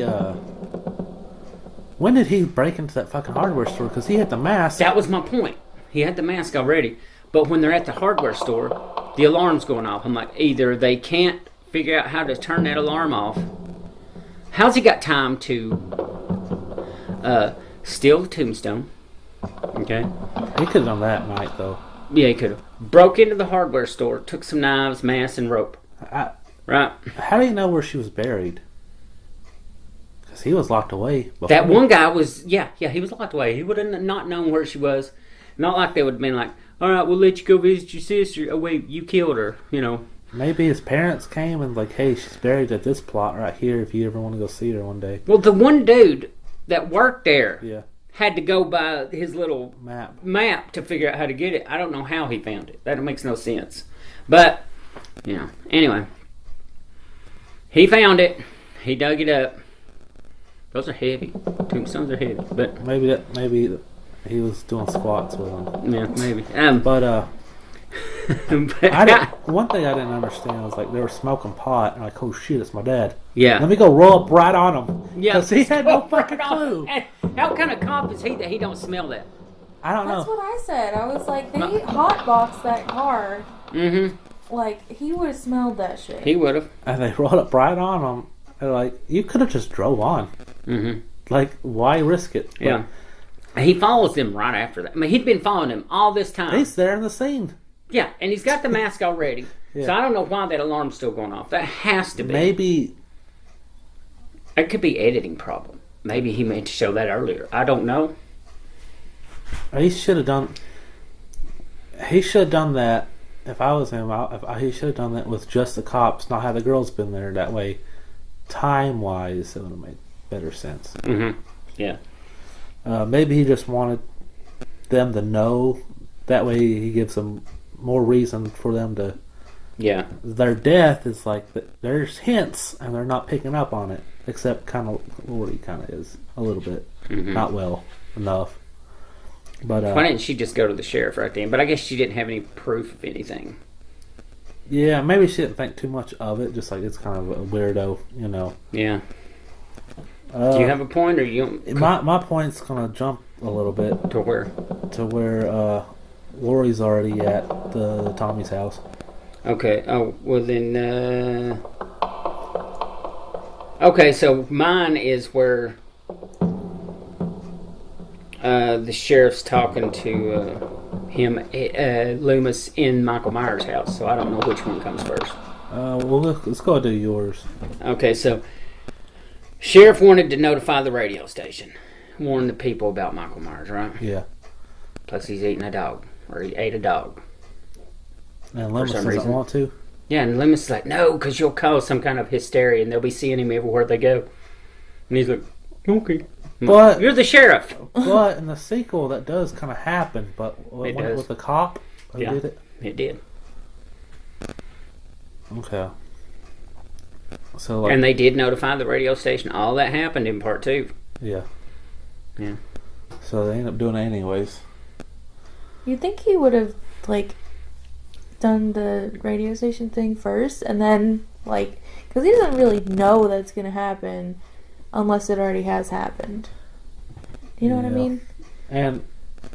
When did he break into that fucking hardware store? Because he had the mask. That was my point. He had the mask already. But when they're at the hardware store, the alarm's going off. I'm like, either they can't figure out how to turn that alarm off. How's he got time to steal the tombstone? Okay. He could have done that night though. Yeah, he could have. Broke into the hardware store, took some knives, mask, and rope. Right. How do you know where she was buried? Because he was locked away before. That one guy was, he was locked away. He would have not known where she was. Not like they would have been like, all right, we'll let you go visit your sister. Oh, wait, you killed her, you know. Maybe his parents came and like, hey, she's buried at this plot right here if you ever want to go see her one day. Well, the one dude that worked there Yeah. had to go by his little Map. to figure out how to get it. I don't know how he found it. That makes no sense. But, anyway. He found it. He dug it up. Those are heavy. Tombstones are heavy. But Maybe he was doing squats with them. yeah, maybe. But But, one thing I didn't understand was like they were smoking pot and like, oh shit, it's my dad. yeah. Let me go roll up right on him. Yeah. Because he had no fucking clue. How kind of cop is he that he don't smell that? I don't That's know. what I said. I was like, they hotboxed that car. Mm-hmm. Like, he would have smelled that shit. He would have. And they rolled up right on him. And like, you could have just drove on. Mm-hmm. Like, why risk it? But Yeah. He follows them right after that. I mean, he'd been following them all this time. he's there in the scene. Yeah, and he's got the mask already. Yeah. So I don't know why that alarm's still going off. That has to be. Maybe It could be editing problem. Maybe he meant to show that earlier. I don't know. he should have done. He should have done that. If I was him, he should have done that with just the cops, not have the girls been there. That way, time-wise, it would have made better sense. Mm-hmm. Yeah. Maybe he just wanted them to know. That way, he gives them more reason for them to. Yeah. Their death is like there's hints, and they're not picking up on it. Except kind of Lori kind of is a little bit, not well enough. But Why didn't she just go to the sheriff right then? But I guess she didn't have any proof of anything. yeah, maybe she didn't think too much of it. Just like it's kind of a weirdo, you know. Yeah. Do you have a point, or you don't? My point's gonna jump a little bit To where? to where Lori's already at the Tommy's house. Okay. Oh, well then. Okay, so mine is where the sheriff's talking to him, Loomis, in Michael Myers' house. So I don't know which one comes first. Well, let's go do yours. Okay, so sheriff wanted to notify the radio station, warn the people about Michael Myers, right? Yeah, Plus he's eating a dog, or he ate a dog. and Loomis some doesn't reason. want to. Yeah, and Loomis is like, no, because you'll cause some kind of hysteria, and they'll be seeing him everywhere they go. And he's like, okay. But You're the sheriff. but in the sequel, that does kind of happen. But It does. with the cop who Yeah. did it. It did. Okay. So like, And they did notify the radio station. All that happened in part 2. yeah. Yeah. So they end up doing it anyways. You'd think he would have, like, done the radio station thing first, and then, like, because he doesn't really know that's going to happen unless it already has happened. You know what I Yeah. mean? And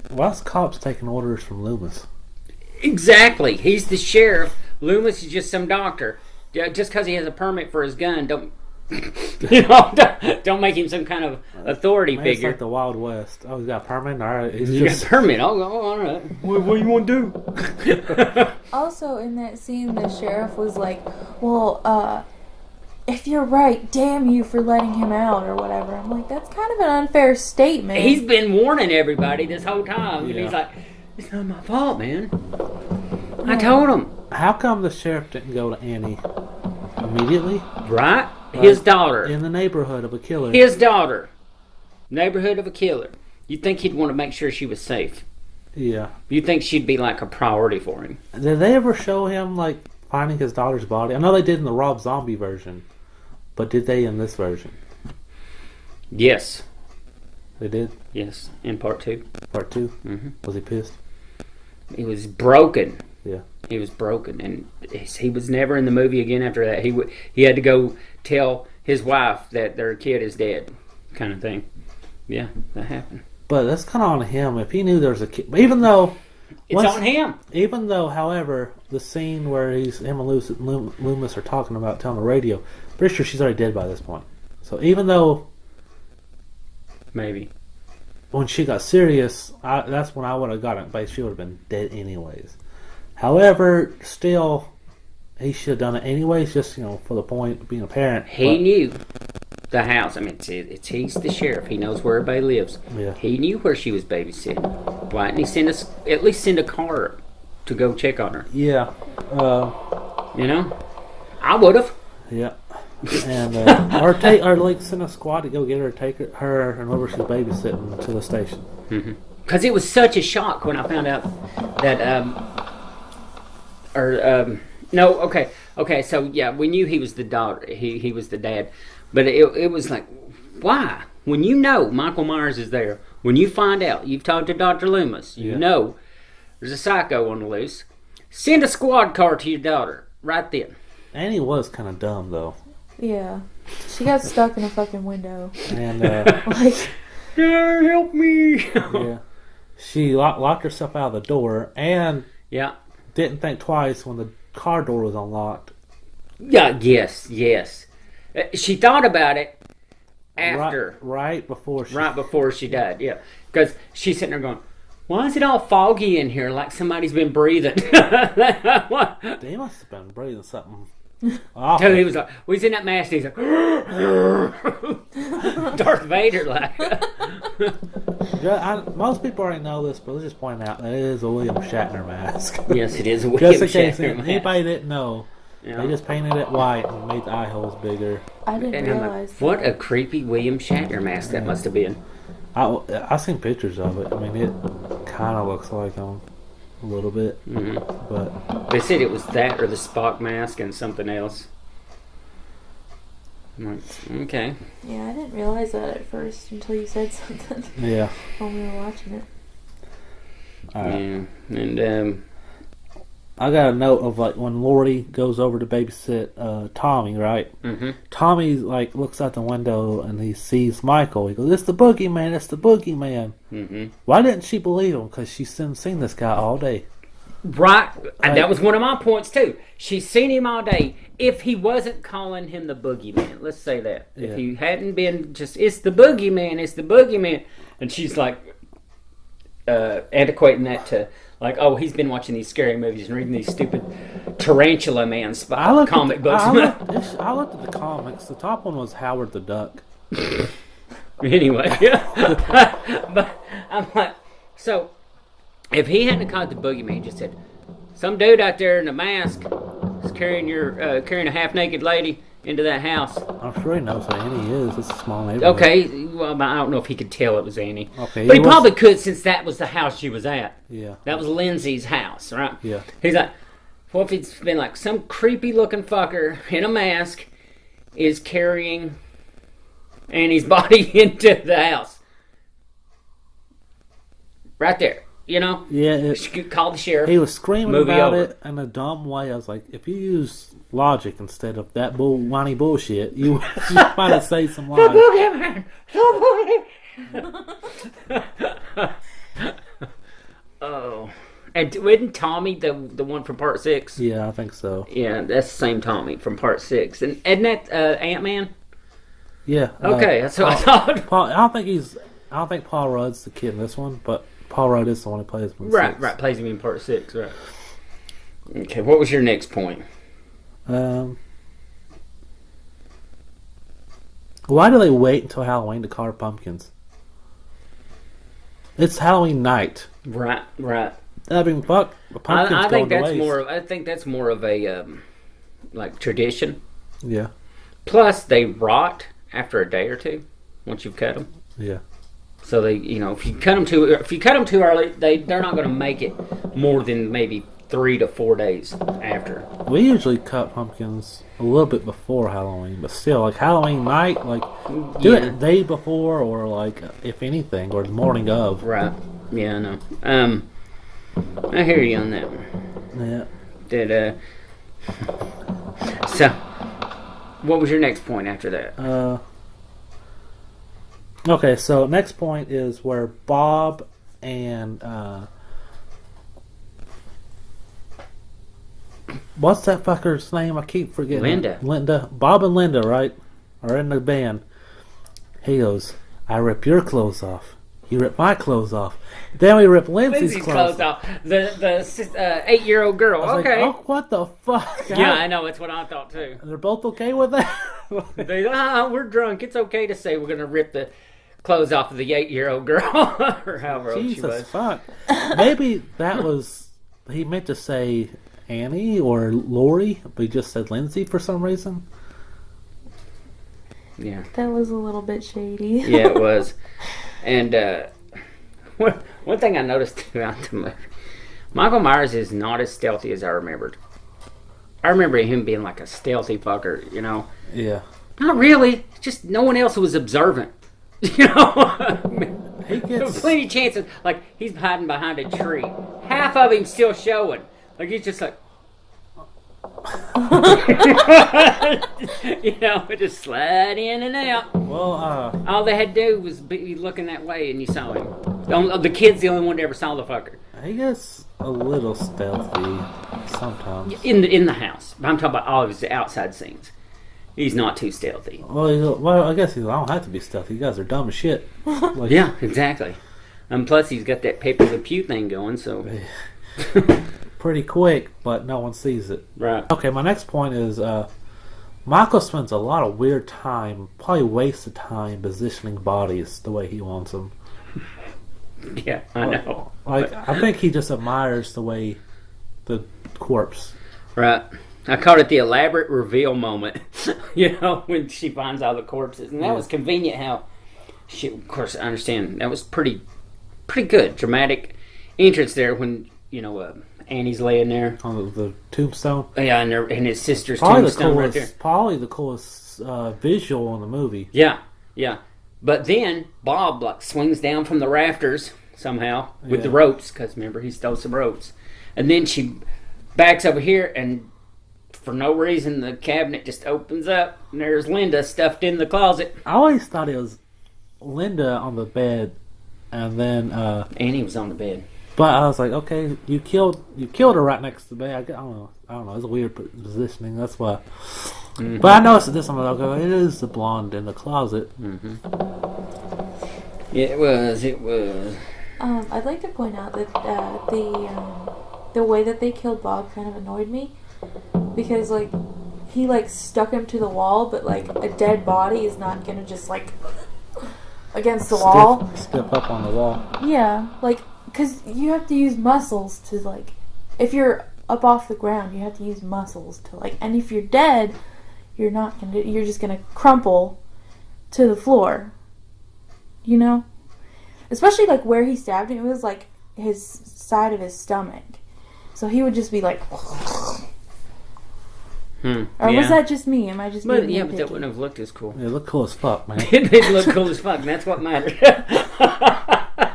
why's cops taking orders from Loomis? Exactly. He's the sheriff. Loomis is just some doctor. Yeah, just because he has a permit for his gun, don't You know, don't make him some kind of authority Man, it's figure. like the Wild West. Oh, he's got a permit? All right. He's You got just... a permit. Oh, all right. What do you want to do? Also, in that scene, the sheriff was like, well, if you're right, damn you for letting him out or whatever. I'm like, that's kind of an unfair statement. He's been warning everybody this whole time. And Yeah. he's like, it's not my fault, man. I told him. How come the sheriff didn't go to Annie immediately? Right? His daughter. In the neighborhood of a killer. His daughter. Neighborhood of a killer. You'd think he'd want to make sure she was safe. Yeah. You'd think she'd be like a priority for him. Did they ever show him, like, finding his daughter's body? I know they did in the Rob Zombie version. But did they in this version? Yes. They did? Yes. In part 2. Part 2? Mm-hmm. Was he pissed? He was broken. Yeah. He was broken, and he was never in the movie again after that. He had to go tell his wife that their kid is dead, kind of thing. Yeah, that happened. But that's kind of on him. If he knew there was a kid, even though It's on him. Even though, however, the scene where him and Loomis are talking about telling the radio, pretty sure she's already dead by this point. So even though Maybe. when she got serious, that's when I would have gotten it, but she would have been dead anyways. However, still, he should have done it anyways, just, for the point of being a parent. He knew the house. I mean, he's the sheriff. He knows where everybody lives. Yeah. He knew where she was babysitting. Why didn't he at least send a car to go check on her? Yeah. I would have. Yeah. And or like send a squad to go get her, take her and whoever she's babysitting to the station. Because it was such a shock when I found out that so yeah, we knew he was the daughter, he was the dad, but it was like, why? When you know Michael Myers is there, when you find out, you've talked to Dr. Loomis, you know there's a psycho on the loose, send a squad car to your daughter right then. Annie was kind of dumb though. Yeah. She got stuck in a fucking window. And Like, Help me. yeah, she locked herself out of the door and Yeah. didn't think twice when the car door was unlocked. Yeah, yes. She thought about it after. Right before she Died, yeah. Because she's sitting there going, why is it all foggy in here like somebody's been breathing? What? They must have been breathing something awful. So he was like, well, he's in that mask and he's like, Darth Vader like. Yeah, most people already know this, but let's just point out that it is a William Shatner mask. Yes, it is a William Just in case Shatner mask. anybody didn't know, Yeah. they just painted it white and made the eye holes bigger. I didn't And I'm realize. like, what a creepy William Shatner mask that must have been. I've seen pictures of it. I mean, it kind of looks like him a little bit, but They said it was that or the Spock mask and something else. I'm like, okay. Yeah, I didn't realize that at first until you said something yeah. when we were watching it. All right. Yeah. And I got a note of like when Lori goes over to babysit Tommy, right? Mhm. Tommy like looks out the window and he sees Michael. He goes, "It's the boogeyman! It's the boogeyman!" Why didn't she believe him? Because she's seen this guy all day. right, and that was one of my points too. She's seen him all day. If he wasn't calling him the boogeyman, let's say that. Yeah. If he hadn't been just, it's the boogeyman, and she's like antiquating that to like, oh, he's been watching these scary movies and reading these stupid Tarantula Man comic books. I looked at the comics. The top one was Howard the Duck. Anyway, but I'm like, so if he hadn't called the boogeyman, just said, some dude out there in a mask is carrying a half naked lady into that house. I'm sure he knows who Annie is. It's a small neighborhood. Okay, well, I don't know if he could tell it was Annie. Okay, but he he was- probably could since that was the house she was at. Yeah. That was Lindsay's house, right? Yeah. He's like, what if it's been like some creepy looking fucker in a mask is carrying Annie's body into the house? Right there, Yeah. She could call the sheriff. He was screaming Movie about over. it in a dumb way. I was like, if you use logic instead of that whiny bullshit, you might have saved some lives. Oh. And wasn't Tommy the one from part 6? Yeah, I think so. Yeah, that's the same Tommy from part 6. And isn't that Ant-Man? Yeah. Okay, that's what I thought. Paul, I don't think Paul Rudd's the kid in this one, but Paul Rudd is the one who plays him in Right, 6. right. Plays him in part 6, right. Okay, what was your next point? Why do they wait until Halloween to carve pumpkins? It's Halloween night. Right, right. I mean, fuck. The pumpkins I think going to that's waste. more. I think that's more of a like tradition. Yeah. Plus, they rot after a day or two once you've cut them. Yeah. So they, if you cut them too early, they're not going to make it more than maybe 3 to 4 days after. We usually cut pumpkins a little bit before Halloween, but still, like Halloween night, like do it the day before, or like if anything, or the morning of. Right. Yeah, I know. I hear you on that one. Yeah. So, what was your next point after that? Okay, so next point is where Bob and what's that fucker's name? I keep forgetting. Linda. Bob and Linda, right? Are in the band. He goes, I rip your clothes off. You rip my clothes off. Then we rip Lindsay's clothes off. The 8-year-old girl. I was Okay. like, oh, what the fuck? Yeah, I know. That's what I thought too. They're both okay with that? We're drunk. It's okay to say we're going to rip the clothes off of the 8-year-old girl or however old she was. Jesus fuck. Maybe that was, he meant to say Annie or Lori, but he just said Lindsay for some reason. Yeah. That was a little bit shady. Yeah, it was. And one thing I noticed throughout the movie, Michael Myers is not as stealthy as I remembered. I remember him being like a stealthy fucker, Yeah. Not really. Just no one else was observant. He There was gets, plenty of chances. Like, he's hiding behind a tree. Half of him still showing. Like, he's just like... just slide in and out. well, All they had to do was be looking that way and you saw him. The kid's the only one that ever saw the fucker. he gets a little stealthy sometimes. In the house. I'm talking about all of his outside scenes. He's not too stealthy. Well, I guess I don't have to be stealthy. You guys are dumb as shit. Like, Yeah, exactly. Plus, he's got that Pepe Le Pew thing going, so... pretty quick, but no one sees it. Right. Okay, my next point is Michael spends a lot of weird time, probably wasted time, positioning bodies the way he wants them. Yeah, I know. Like, I think he just admires the way the corpse. Right. I called it the elaborate reveal moment. When she finds all the corpses. And that was convenient how of course, I understand. That was pretty good. Dramatic entrance there when, Annie's laying there. On the tombstone. Yeah, and his sister's tombstone right there. Probably the coolest visual in the movie. Yeah. But then Bob swings down from the rafters somehow with the ropes, because remember he stole some ropes, and then she backs over here, and for no reason the cabinet just opens up, and there's Linda stuffed in the closet. I always thought it was Linda on the bed, and then Annie was on the bed. but I was like, okay, you killed her right next to the bed. I don't know. It's a weird positioning. That's why. Mm-hmm. But I noticed this one. Okay, it is the blonde in the closet. Mm-hmm. Yeah, it was. I'd like to point out that the way that they killed Bob kind of annoyed me, because he stuck him to the wall, but a dead body is not gonna just against the wall. Step up on the wall. Yeah, because you have to use muscles to if you're up off the ground, you have to use muscles to and if you're dead, you're just gonna crumple to the floor. Especially where he stabbed him, it was his side of his stomach, so he would just be Or was that just me? Am I just? But being but that nitpicky? wouldn't have looked as cool. It looked cool as fuck, man. It did look cool as fuck, and that's what mattered.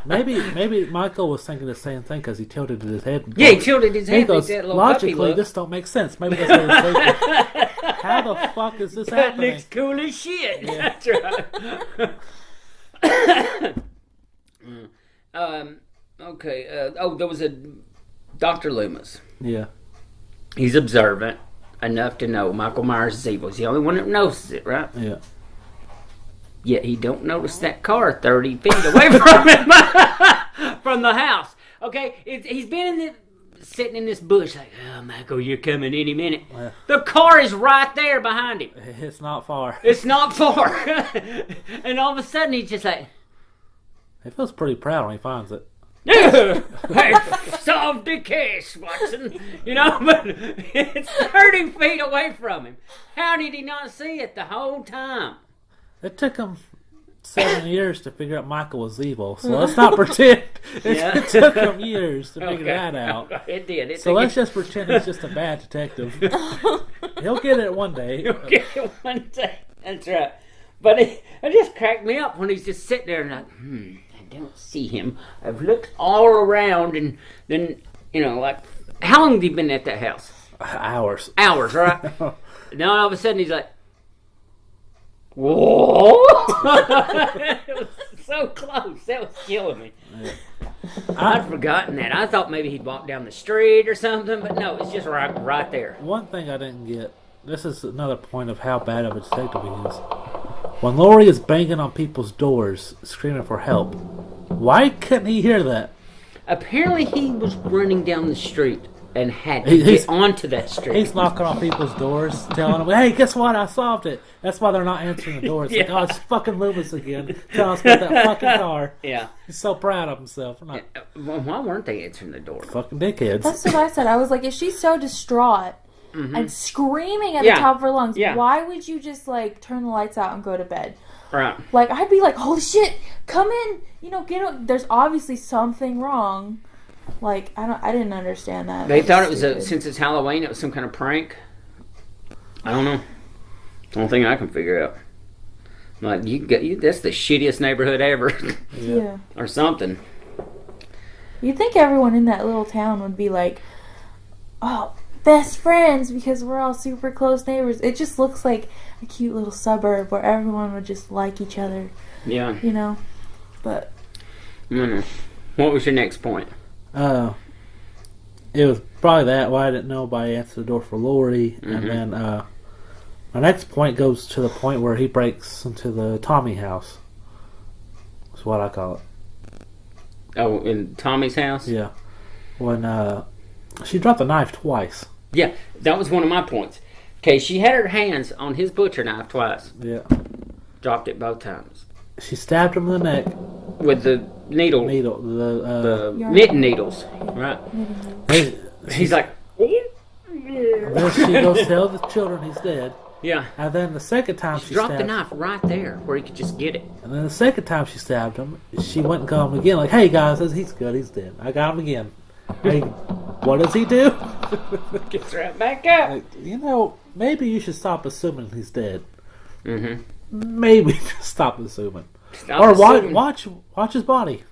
Maybe Michael was thinking the same thing because he tilted his head. Yeah, he tilted his head. He goes, that little puppy logically, look. this don't make sense. Maybe that's what he's thinking. How the fuck is this That happening? looks cool as shit. Yeah. That's right. Okay. There was a Dr. Loomis. Yeah. He's observant enough to know Michael Myers is evil. He's the only one that notices it, right? Yeah. Yet he don't notice that car 30 feet away from him, from the house. Okay, he's been sitting in this bush like, oh, Michael, you're coming any minute. The car is right there behind him. It's not far. It's not far. And all of a sudden, he's just like, He feels pretty proud when he finds it. I solved the case, Watson. But it's 30 feet away from him. How did he not see it the whole time? It took him 7 years to figure out Michael was evil, so let's not pretend. It took him years to figure that out. It did. So let's just pretend he's just a bad detective. He'll get it one day. You'll get it one day. That's right. But it just cracked me up when he's just sitting there and like, I don't see him. I've looked all around and then, like, how long have you been at that house? Hours. Hours, right? Now all of a sudden he's like, whoa! It was so close. That was killing me. Yeah. I'd forgotten that. I thought maybe he'd walk down the street or something, but no, it's just right there. One thing I didn't get, this is another point of how bad of a detective he is. When Laurie is banging on people's doors, screaming for help, why couldn't he hear that? Apparently he was running down the street and had to get onto that street. He's knocking on people's doors, telling them, hey, guess what? I solved it. That's why they're not answering the door. It's like, oh, it's fucking Loomis again. Telling us about that fucking car. Yeah. He's so proud of himself. Well, why weren't they answering the door? Fucking dickheads. That's what I said. I was like, if she's so distraught and screaming at the top of her lungs, why would you just, like, turn the lights out and go to bed? Right. Like, I'd be like, holy shit, come in. There's obviously something wrong. Like, I didn't understand that. They thought it was since it's Halloween, it was some kind of prank. I don't know. Only thing I can figure out. Like, that's the shittiest neighborhood ever. Yeah. Or something. You'd think everyone in that little town would be like, oh, best friends because we're all super close neighbors. It just looks like a cute little suburb where everyone would just like each other. Yeah. But. What was your next point? It was probably that why I didn't know nobody answered the door for Laurie, and then my next point goes to the point where he breaks into the Tommy house. That's what I call it. Oh, in Tommy's house? Yeah, when she dropped the knife twice. Yeah, that was one of my points. Okay, she had her hands on his butcher knife twice. Yeah, dropped it both times. She stabbed him in the neck with the needle. The knitting needles, right? He's like, then she goes tell the children he's dead. Yeah. And then the second time she dropped the knife right there where he could just get it. And then the second time she stabbed him, she went and got him again. Like, hey guys, he's good, he's dead. I got him again. Hey, what does he do? Gets right back up. Like, maybe you should stop assuming he's dead. Mm-hmm. Maybe just stop assuming. Watch his body.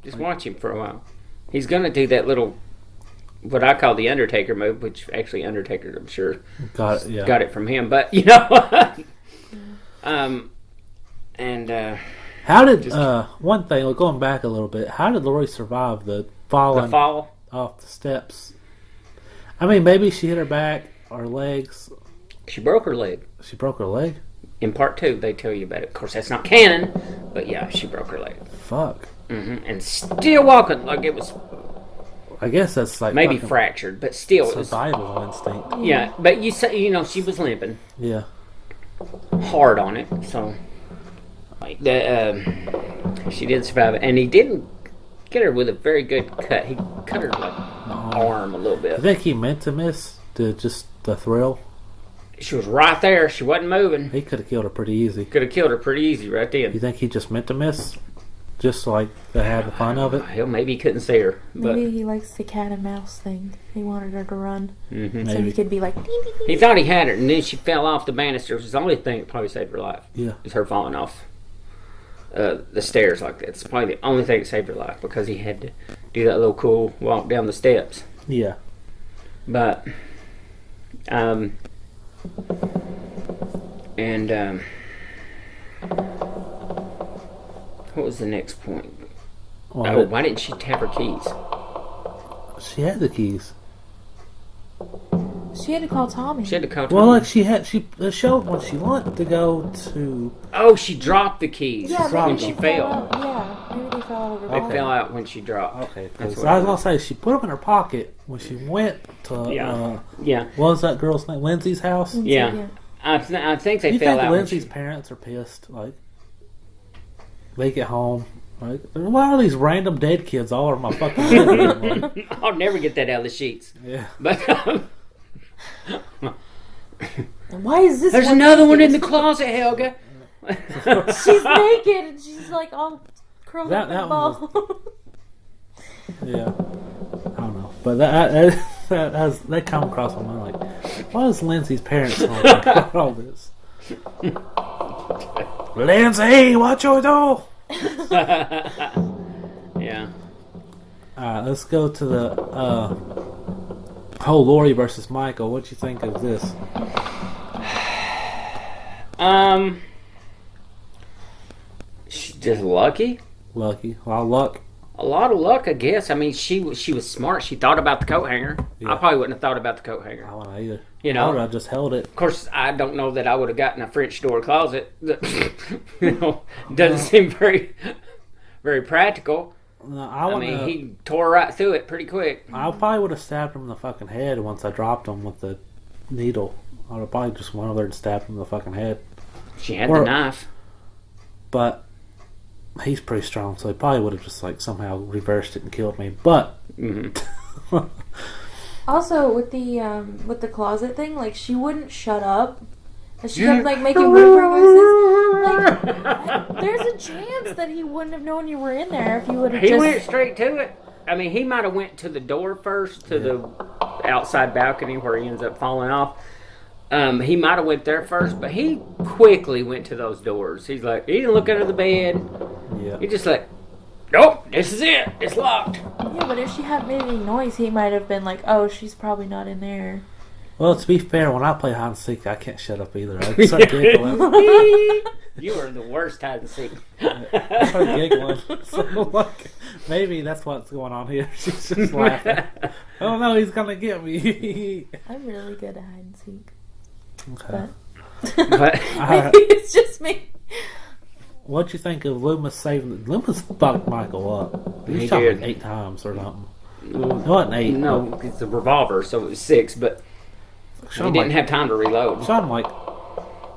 Just watch him for a while. He's gonna do that little, what I call the Undertaker move, which actually Undertaker, I'm sure, got it from him. But how did one thing? Going back a little bit, how did Laurie survive the fall off the steps? I mean, maybe she hit her back or legs. She broke her leg. She broke her leg? In part 2, they tell you about it. Of course, that's not canon, but yeah, she broke her leg. Fuck. Mm-hmm. And still walking like it was. I guess that's like maybe fractured, but still survival instinct. Yeah, but she was limping. Yeah. Hard on it, so she did survive it, and he didn't get her with a very good cut. He cut her like arm a little bit. I think he meant to miss just the thrill. She was right there. She wasn't moving. He could have killed her pretty easy. Could have killed her pretty easy right then. You think he just meant to miss? Just like to have the fun of it? Hell, maybe he couldn't see her. Maybe he likes the cat and mouse thing. He wanted her to run. Mm-hmm. So he could be like... Ding, ding, ding. He thought he had her, and then she fell off the banister, which is the only thing that probably saved her life. Yeah. Is her falling off the stairs like that. It's probably the only thing that saved her life, because he had to do that little cool walk down the steps. Yeah. But... what was the next point? Why didn't she have her keys? She had the keys. She had to call Tommy. She had to call Well, Tommy. like it showed when she went to go to. Oh, she dropped the keys Yeah, dropped when maybe she they fell. out. Yeah, maybe they fell out of her They body. fell out when she dropped. Okay, That's because what I it was gonna was. say she put them in her pocket when she went to. Yeah. Yeah. What was that girl's name? Lindsay's house. Yeah. I think they You fell think out. when Lindsay's she- parents are pissed? Like, they get home. Like, why are these random dead kids all over my fucking bedroom? Like, I'll never get that out of the sheets. yeah. But Why is this? there's another one in the closet, Helga. She's naked and she's like all curled That- up in a that one ball. Yeah. I don't know, but that come across my mind. Like, why is Lindsay's parents home about all this? Lindsay, what you do? Yeah. Alright, let's go to the whole Lori versus Michael. What you think of this? She's just lucky. Lucky. A lot of luck. A lot of luck, I guess. I mean, she was smart. She thought about the coat hanger. Yeah. I probably wouldn't have thought about the coat hanger. I wouldn't either. You I know, would have just held it. of course, I don't know that I would have gotten a French door closet. You know, doesn't seem very, very practical. No, I mean, he tore right through it pretty quick. I probably would have stabbed him in the fucking head once I dropped him with the needle. I would have probably just went over there and stabbed him in the fucking head. She had Or- the knife. But he's pretty strong, so he probably would have just like somehow reversed it and killed me. But Also, with the closet thing, like she wouldn't shut up. And she kept like making whimpering noises. Like, there's a chance that he wouldn't have known you were in there if you would have He just. went straight to it. I mean, he might have went to the door first, to the outside balcony where he ends up falling off. He might have went there first, but he quickly went to those doors. He's like, he didn't look under the bed. yeah, He just like, nope, this is it. It's locked. Yeah, but if she hadn't made any noise, he might have been like, "Oh, she's probably not in there." well, to be fair, when I play hide and seek, I can't shut up either. I start giggling. You are the worst hide and seek. I start giggling. So, like, maybe that's what's going on here. She's just laughing. Oh no, he's gonna get me. I'm really good at hide and seek, Okay. but But maybe it's just me. What'd you think of Loomis saving? Loomis fucked Michael up. He He shot did. like 8 times or something. It wasn't 8. no, it's a revolver, so it was 6. But Shot he him didn't like, have time to reload. shot him like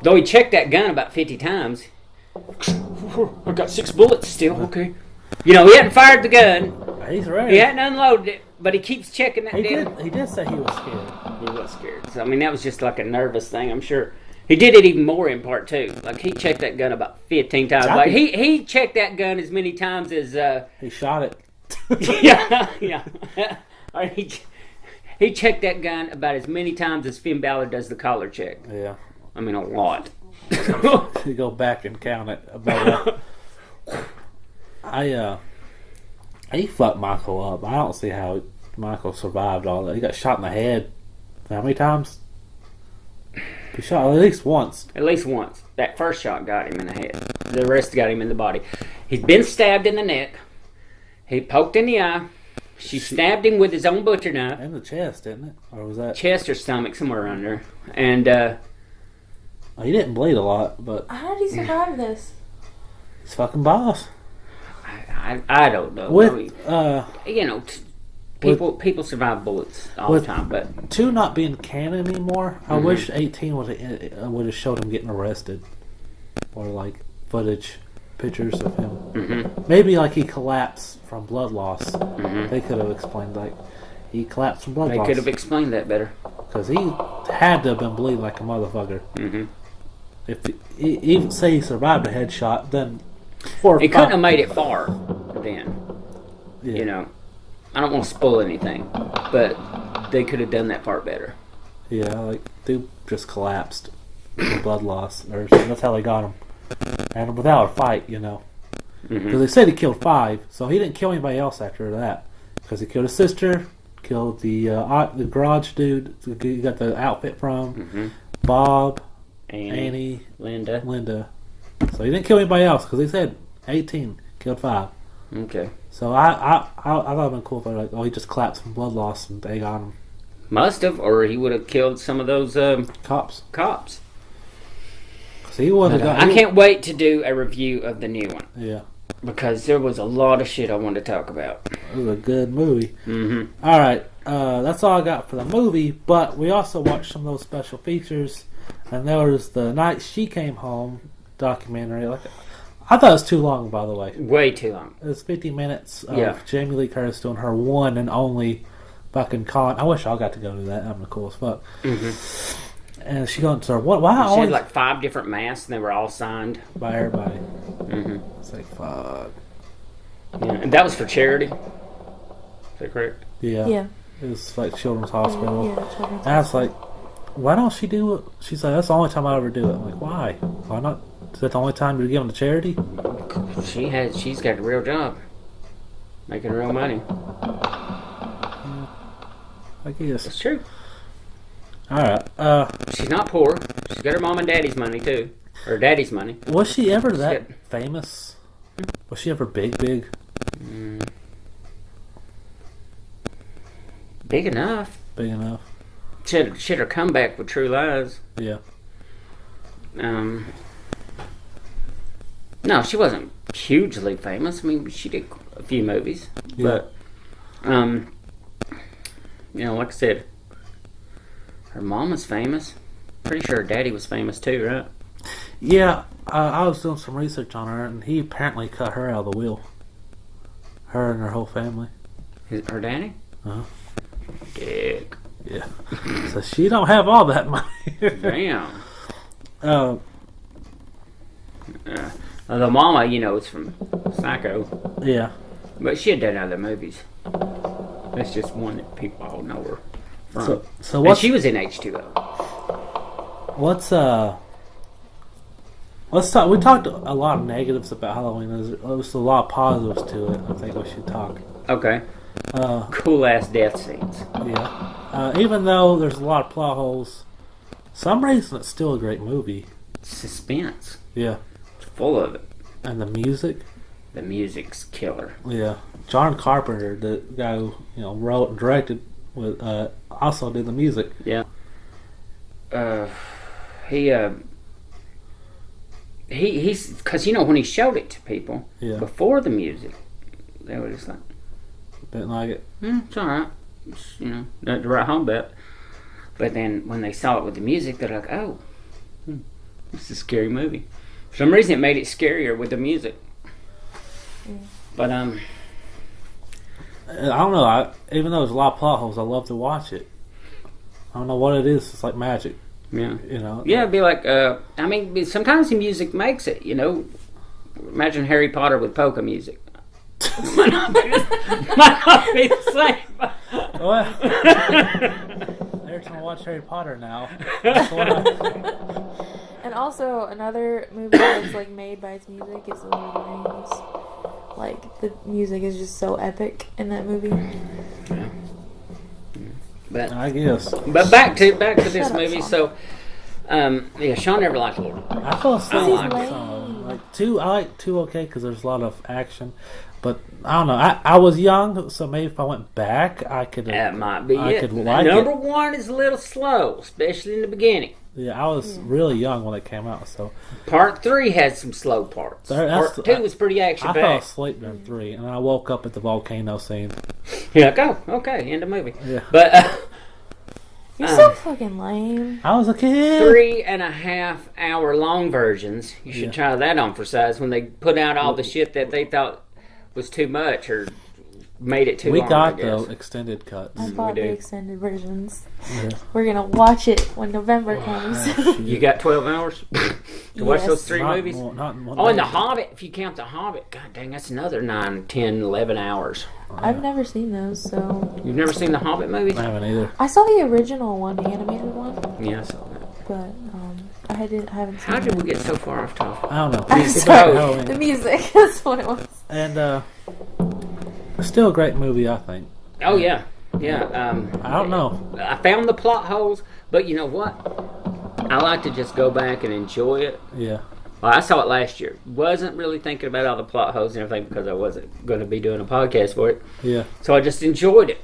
Though he checked that gun about 50 times. I got 6 bullets still. Okay. You know, he hadn't fired the gun. he's ready. He hadn't unloaded it, but he keeps checking that He damn. did. He did say he was scared. He was scared. So I mean, that was just like a nervous thing. I'm sure he did it even more in part 2. Like he checked that gun about 15 times. I Like think- he checked that gun as many times as He shot it. yeah. Or he checked that gun about as many times as Finn Balor does the collar check. Yeah. I mean, a lot. You go back and count it. But, he fucked Michael up. I don't see how Michael survived all that. He got shot in the head. How many times? He shot at least once. At least once. That first shot got him in the head. The rest got him in the body. He's been stabbed in the neck. He poked in the eye. She stabbed him with his own butcher knife. In the chest, didn't it? Or was that? Chest or stomach, somewhere around there. And He didn't bleed a lot, but How did he survive this? he's fucking boss. I don't know. With You know, people survive bullets all with- the time, but 2 not being canon anymore, I wish 18 would have showed him getting arrested, or like pictures of him. Maybe like he collapsed from blood loss. They could have explained like he collapsed from blood they loss could have explained that better. because he had to have been bleeding like a motherfucker. If he even say he survived a headshot, then 4 or He 5. couldn't have made it far then. Yeah. You know, I don't want to spoil anything, but they could have done that part better. Yeah, like dude just collapsed from blood loss, or that's how they got him, and without a fight, you know. Because they said he killed 5, so he didn't kill anybody else after that. Because he killed his sister, killed the garage dude he got the outfit from, Bob, Annie, Linda. Linda. So he didn't kill anybody else because he said 18 killed 5. Okay. So I thought it'd been cool if they're like, oh, he just collapsed from blood loss and they got him. Must have, or he would have killed some of those Cops. cops. So he would have got. I can't wait to do a review of the new one Yeah, because there was a lot of shit I wanted to talk about. it was a good movie. Mm-hmm. All right, that's all I got for the movie. But we also watched some of those special features, and there was the Night She Came Home documentary. Like, I thought it was too long, by the way. Way too long. It was 50 minutes of Yeah. Jamie Lee Curtis doing her one and only fucking con. I wish I got to go to that. I'm the coolest fuck. Mm-hmm. And she got into her what? Why I She always had like 5 different masks, and they were all signed. by everybody? Mm-hmm. It's like fuck. Yeah, and that was for charity. Is that correct? Yeah. Yeah. It was like Children's Hospital. Yeah, children's And I was like, why don't she do it? She's like, that's the only time I ever do it. I'm like, why? Why not? Is that the only time you're giving to charity? She's got a real job, making real money. I guess. It's true. All right. She's not poor. She's got her mom and daddy's money too, or daddy's money. Was she ever that Shit. famous? Was she ever big? Big enough. Big enough? She had her comeback with True Lies. Yeah. No, she wasn't hugely famous. I mean, she did a few movies, Yeah. but like I said, her mom was famous. Pretty sure her daddy was famous too, right? Yeah. I was doing some research on her, and he apparently cut her out of the will. Her and her whole family. Her daddy? Uh-huh. Dick. Yeah. So she don't have all that money. Damn. Uh, The mama, is from Psycho, yeah. but she had done other movies. That's just one that people all know her from. So And what's she was in H2O. let's talk. We talked a lot of negatives about Halloween. There was a lot of positives to it. I think we should talk. Okay. Cool ass death scenes. Yeah. Even though there's a lot of plot holes, some reason it's still a great movie. Suspense. Yeah. It's full of it. And the music. The music's killer. Yeah. John Carpenter, the guy who wrote and directed, also did the music. Yeah. He's because when he showed it to people before the music, they were just like, Didn't like it. It's all right. It's, not the right home bet. But then when they saw it with the music, they're like, oh, this is a scary movie. For some reason, it made it scarier with the music. But I don't know. Even though there's a lot of plot holes, I love to watch it. I don't know what it is. It's like magic. yeah, Yeah, it'd be like, sometimes the music makes it. Imagine Harry Potter with polka music. might not be the same. Well, every time I watch Harry Potter now. And also another movie that's like made by its music is The Lord of the Rings. Like the music is just so epic in that movie. But I guess. But back to this Shut up, movie. Sean. So, Sean never liked Lord. I fell asleep. I like it. some of them. Like two, I like two okay because there's a lot of action. But I don't know. I was young, so maybe if I went back, I could. That might be I it. could like Number it. one is a little slow, especially in the beginning. Yeah, I was really young when it came out, so Part 3 had some slow parts. That's- Part 2 was pretty action I fell packed. asleep during 3, and then I woke up at the volcano scene. You're like, oh, okay, end of movie. Yeah. But You're so fucking lame. I was a kid. 3.5 hour long versions. You should Yeah. try that on for size when they put out all the shit that they thought was too much or made it too We long. got I guess. the extended cuts. I bought do. the extended versions. Yeah. We're gonna watch it when November comes. You got 12 hours to watch Yes. those 3 Not movies? more- not more- Oh, and The Hobbit, if you count The Hobbit, god dang, that's another 9, 10, 11 hours. I've never seen those, so You've never seen the Hobbit movies? I haven't either. I saw the original one, the animated one, Yeah, I saw that. but I haven't seen How did it. we get so far off topic? I don't know. I'm It's sorry. about Halloween. The music, that's what it was. And still a great movie, I think. Oh, yeah. Yeah. I don't know. I found the plot holes, but you know what? I like to just go back and enjoy it. Yeah. Well, I saw it last year. Wasn't really thinking about all the plot holes and everything because I wasn't going to be doing a podcast for it. Yeah. So I just enjoyed it.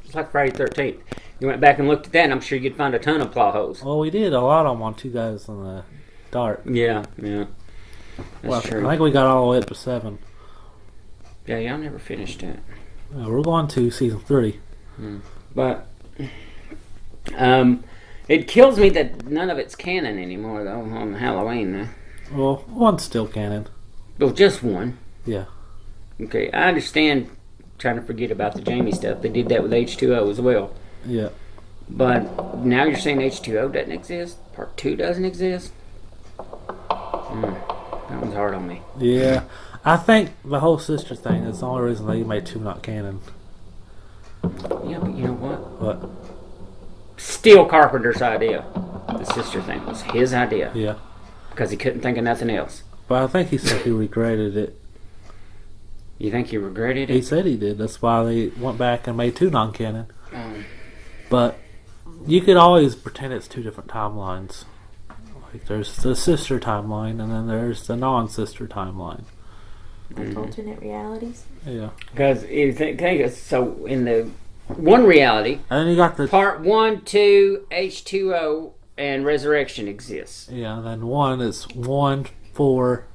It's like Friday 13th. You went back and looked at that, and I'm sure you'd find a ton of plot holes. Well, we did a lot of them on Two Guys in the Dark. Yeah, yeah. That's Well, true. I think we got all the way up to 7. Yeah, y'all never finished it. We're going to season 3. But it kills me that none of it's canon anymore, though, on Halloween. Well, one's still canon. Well, just one. Yeah. Okay, I understand trying to forget about the Jamie stuff. They did that with H2O as well. Yeah. But now you're saying H2O doesn't exist? Part 2 doesn't exist? That one's hard on me. Yeah. I think the whole sister thing is the only reason they made 2 not canon. Yeah, but you know what? But, Still Carpenter's idea. The sister thing was his idea. yeah. Because he couldn't think of nothing else. But I think he said he regretted it. You think he regretted He it? said he did. That's why they went back and made 2 non-canon. Um, But you could always pretend it's 2 different timelines. Like there's the sister timeline and then there's the non-sister timeline. Like alternate realities. Yeah. Because you think so in the one reality, And then you got the part 1, 2, H2O, and Resurrection exists. and then 1 is 1, 4.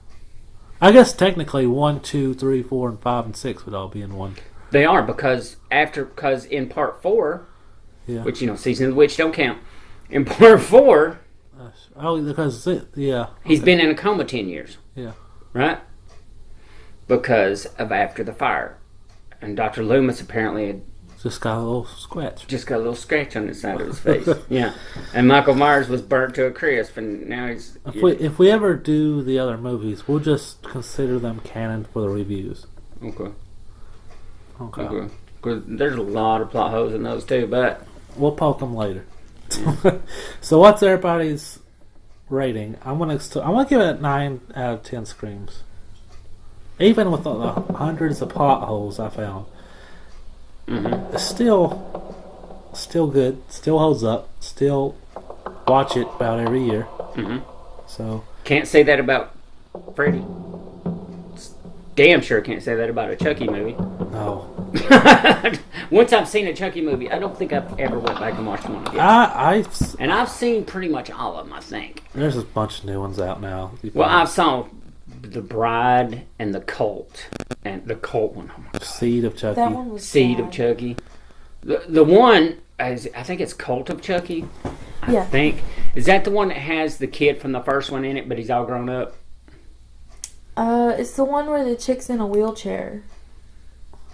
I guess technically 1, 2, 3, 4, and 5 and 6 would all be in 1. They are because in part 4, Yeah. which Season of the Witch don't count. In part 4, Oh, because he's been in a coma 10 years. Yeah. Right? Because of After the Fire. And Dr. Loomis apparently had just got a little scratch. just got a little scratch on the side of his face. Yeah. And Michael Myers was burnt to a crisp, and now he's... If we ever do the other movies, we'll just consider them canon for the reviews. Okay. Okay. Okay. 'Cause there's a lot of plot holes in those too, but... We'll poke them later. So what's everybody's rating? I'm gonna give it 9 out of 10 screams. Even with the hundreds of plot holes I found, it's still good. Still holds up. Still watch it about every year. So Can't say that about Freddy. Damn sure can't say that about a Chucky movie. no, Once I've seen a Chucky movie, I don't think I've ever went back and watched one again. And I've seen pretty much all of them, I think. there's a bunch of new ones out now. Well, I saw The Bride and The Cult. And The Cult one. Oh my God. Seed of Chucky. That one was Seed sad. of Chucky. The one, I think it's Cult of Chucky. I Yeah. think. Is that the one that has the kid from the first one in it, but he's all grown up? It's the one where the chick's in a wheelchair.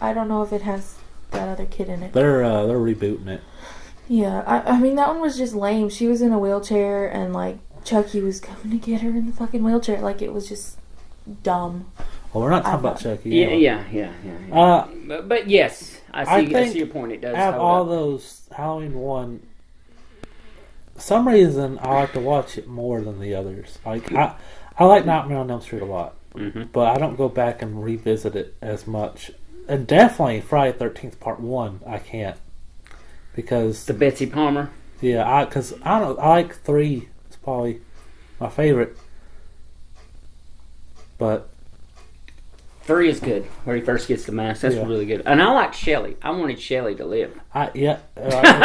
I don't know if it has that other kid in it. They're rebooting it. Yeah, I mean that one was just lame. She was in a wheelchair and like Chucky was coming to get her in the fucking wheelchair. Like it was just dumb. Well, we're not talking about Chucky. Yeah. But yes, I see your point. It does. Out of hold all up. those Halloween one, for some reason I like to watch it more than the others. Like I like Nightmare on Elm Street a lot, but I don't go back and revisit it as much. And definitely Friday 13th Part 1, I can't because The Betsy Palmer. because I like 3. It's probably my favorite, but 3 is good, where he first gets the mask. That's Yeah. really good. And I like Shelley. I wanted Shelley to live. if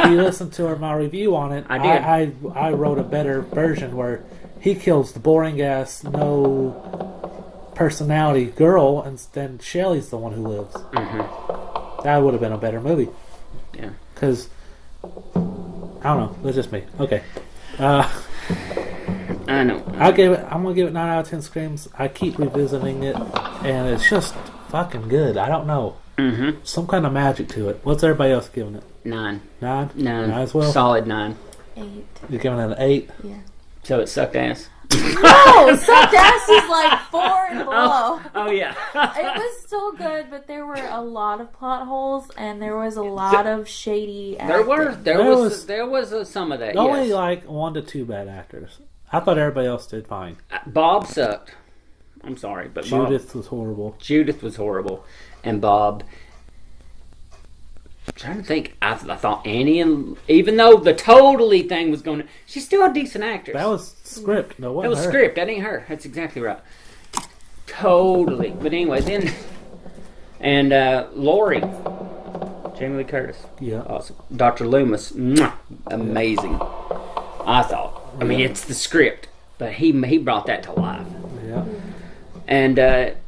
you listen to my review on it, I did. I wrote a better version where he kills the boring ass, no personality girl, and then Shelley's the one who lives. That would have been a better movie. Yeah. Because I don't know. That's just me. Okay. I know. I'm gonna give it 9 out of 10 screams. I keep revisiting it, and it's just fucking good. I don't know. Some kind of magic to it. What's everybody else giving it? 9. 9? 9. 9 as well? Solid 9. 8. You're giving it an 8? Yeah. So it sucked ass. No, sucked ass is like 4 and below. Oh yeah. It was still good, but there were a lot of plot holes and there was a lot of shady acting. There was some of that. Only Yes. like 1 to 2 bad actors. I thought everybody else did fine. Bob sucked. I'm sorry, but Judith was horrible. Judith was horrible, and Bob. I'm trying to think. I thought Annie, and even though the totally thing was going to, she's still a decent actress. That was script. No, That wasn't was her. script. That ain't her. That's exactly right. Totally. But anyway, then, and Lori. Jamie Lee Curtis. Yeah. Awesome. Dr. Loomis. Mwah, amazing. I thought. I mean, it's the script, but he brought that to life. Yeah. And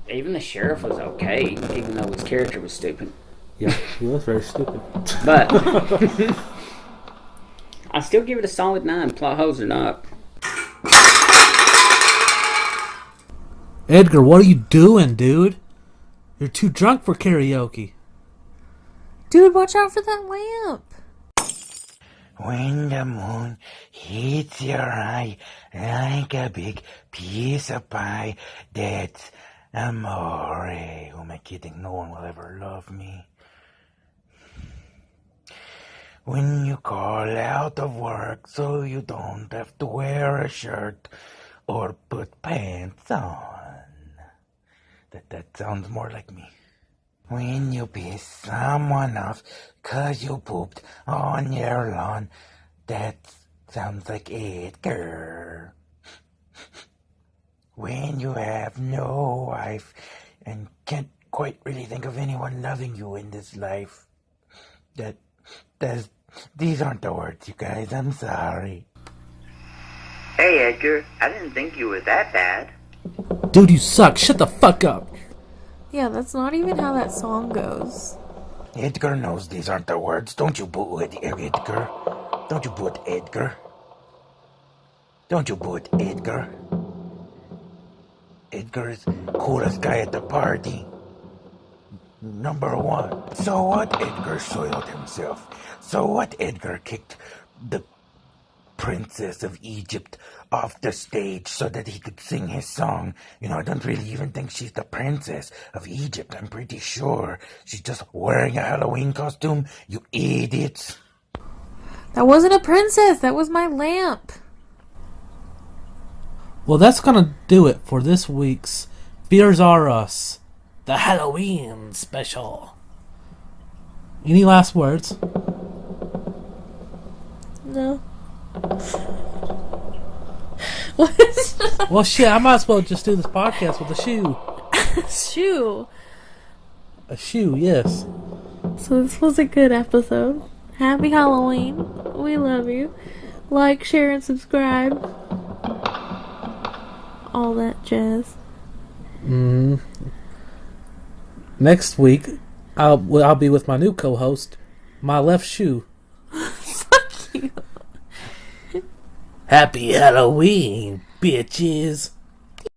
even the sheriff was okay, even though his character was stupid. Yeah, he was very stupid. But I still give it a solid 9, plot holes or not. Edgar, what are you doing, dude? You're too drunk for karaoke. Dude, watch out for that lamp. When the moon hits your eye like a big piece of pie, that's amore. Who am I kidding? No one will ever love me. When you call out of work so you don't have to wear a shirt or put pants on. That sounds more like me. When you piss someone off 'cause you pooped on your lawn, that sounds like Edgar. When you have no wife and can't quite really think of anyone loving you in this life, these aren't the words, you guys. I'm sorry. Hey, Edgar, I didn't think you were that bad. Dude, you suck. Shut the fuck up. Yeah, that's not even how that song goes. Edgar knows these aren't the words. Don't you boo at Edgar. Don't you boo at Edgar. Don't you boo at Edgar. Edgar is the coolest guy at the party. Number one. So what? Edgar soiled himself. So what? Edgar kicked the Princess of Egypt off the stage so that he could sing his song. You know, I don't really even think she's the Princess of Egypt. I'm pretty sure she's just wearing a Halloween costume, you idiots. That wasn't a princess. That was my lamp. Well, that's gonna do it for this week's Fears Are Us, the Halloween special. Any last words? No. What? Well, shit, I might as well just do this podcast with a shoe. Shoo. A shoe, yes. So this was a good episode. Happy Halloween. We love you. Like, share, and subscribe. All that jazz. Next week, I'll be with my new co-host, my left shoe. Fuck you. Happy Halloween, bitches.